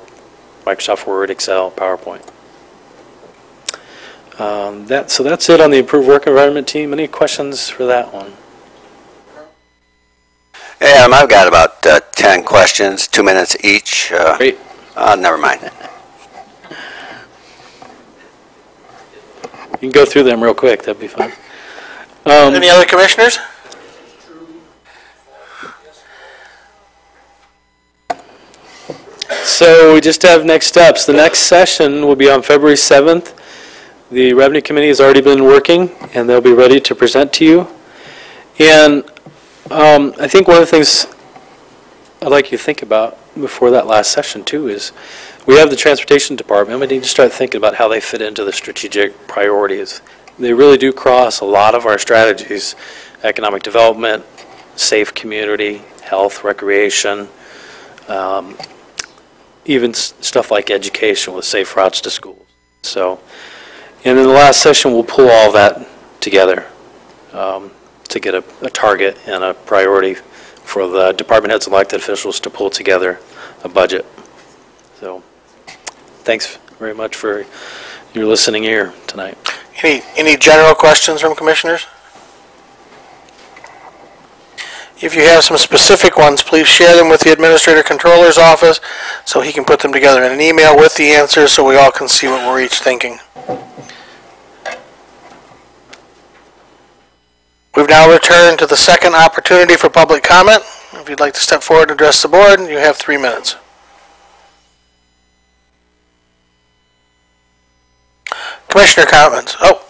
Microsoft Word, Excel, PowerPoint. So that's it on the Improved Work Environment team. Any questions for that one? Adam, I've got about 10 questions, 2 minutes each. Great. Never mind. You can go through them real quick. That'd be fun. Any other commissioners? So we just have next steps. The next session will be on February 7th. The Revenue Committee has already been working, and they'll be ready to present to you. And I think one of the things I'd like you to think about before that last session, too, is we have the Transportation Department. We need to start thinking about how they fit into the strategic priorities. They really do cross a lot of our strategies: economic development, safe community, health, recreation, even stuff like education with safe routes to schools. So, and in the last session, we'll pull all that together to get a target and a priority for the department heads and elected officials to pull together a budget. So, thanks very much for your listening ear tonight. Any general questions from commissioners? If you have some specific ones, please share them with the Administrator Controller's office so he can put them together in an email with the answers so we all can see what we're each thinking. We've now returned to the second opportunity for public comment. If you'd like to step forward and address the board, you have 3 minutes. Commissioner comments. Oh.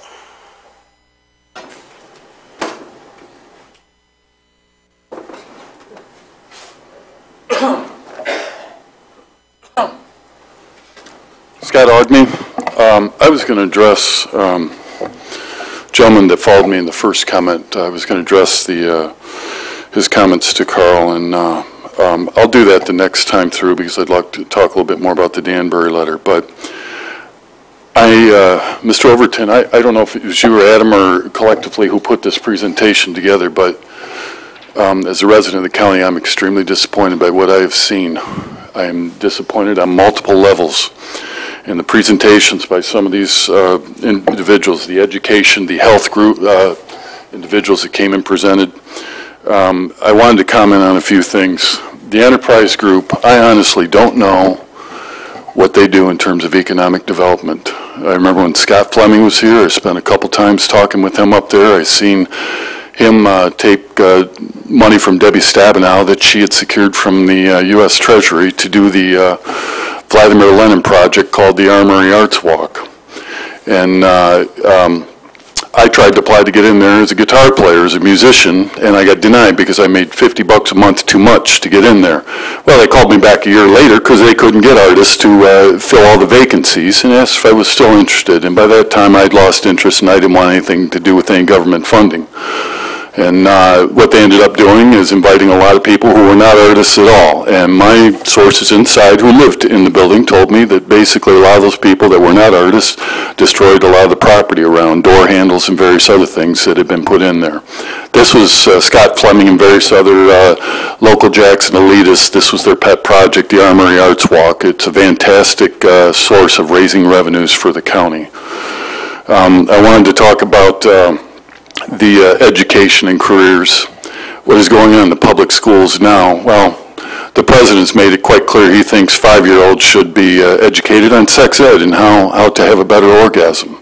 Scott Augme. I was going to address gentleman that followed me in the first comment. I was going to address his comments to Carl, and I'll do that the next time through because I'd like to talk a little bit more about the Danbury letter. But Mr. Overton, I don't know if it was you or Adam or collectively who put this presentation together, but as a resident of the county, I'm extremely disappointed by what I have seen. I am disappointed on multiple levels. And the presentations by some of these individuals, the education, the health group individuals that came and presented, I wanted to comment on a few things. The enterprise group, I honestly don't know what they do in terms of economic development. I remember when Scott Fleming was here, I spent a couple times talking with him up there. I seen him take money from Debbie Stabenow that she had secured from the U.S. Treasury to do the Vladimir Lenin project called the Armory Arts Walk. And I tried to apply to get in there as a guitar player, as a musician, and I got denied because I made $50 a month too much to get in there. Well, they called me back a year later because they couldn't get artists to fill all the vacancies and asked if I was still interested. And by that time, I'd lost interest and I didn't want anything to do with any government funding. And what they ended up doing is inviting a lot of people who were not artists at all. And my sources inside who lived in the building told me that basically a lot of those people that were not artists destroyed a lot of the property around door handles and various other things that had been put in there. This was Scott Fleming and various other local Jackson elitists. This was their pet project, the Armory Arts Walk. It's a fantastic source of raising revenues for the county. I wanted to talk about the education and careers. What is going on in the public schools now? Well, the president's made it quite clear he thinks 5-year-olds should be educated on sex ed and how to have a better orgasm.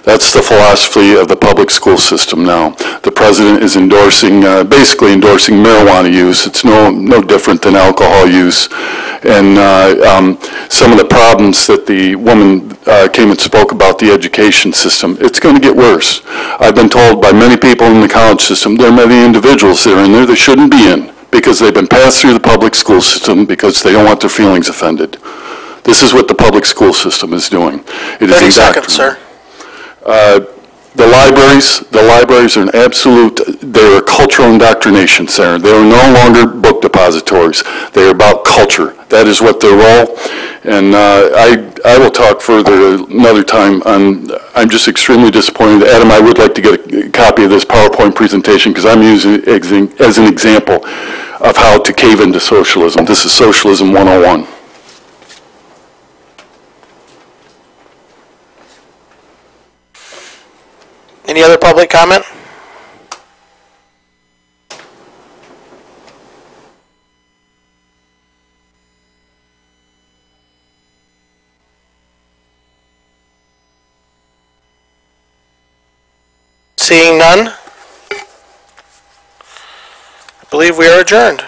That's the philosophy of the public school system now. The president is endorsing, basically endorsing marijuana use. It's no different than alcohol use. And some of the problems that the woman came and spoke about the education system, it's going to get worse. I've been told by many people in the college system, there are many individuals that are in there that shouldn't be in because they've been passed through the public school system because they don't want their feelings offended. This is what the public school system is doing. It is 30 seconds, sir. The libraries are an absolute, they're a cultural indoctrination center. They are no longer book depositories. They are about culture. That is what their role. And I will talk further another time. I'm just extremely disappointed. Adam, I would like to get a copy of this PowerPoint presentation because I'm using it as an example of how to cave into socialism. This is Socialism 101. Any other public comment? Seeing none, I believe we are adjourned.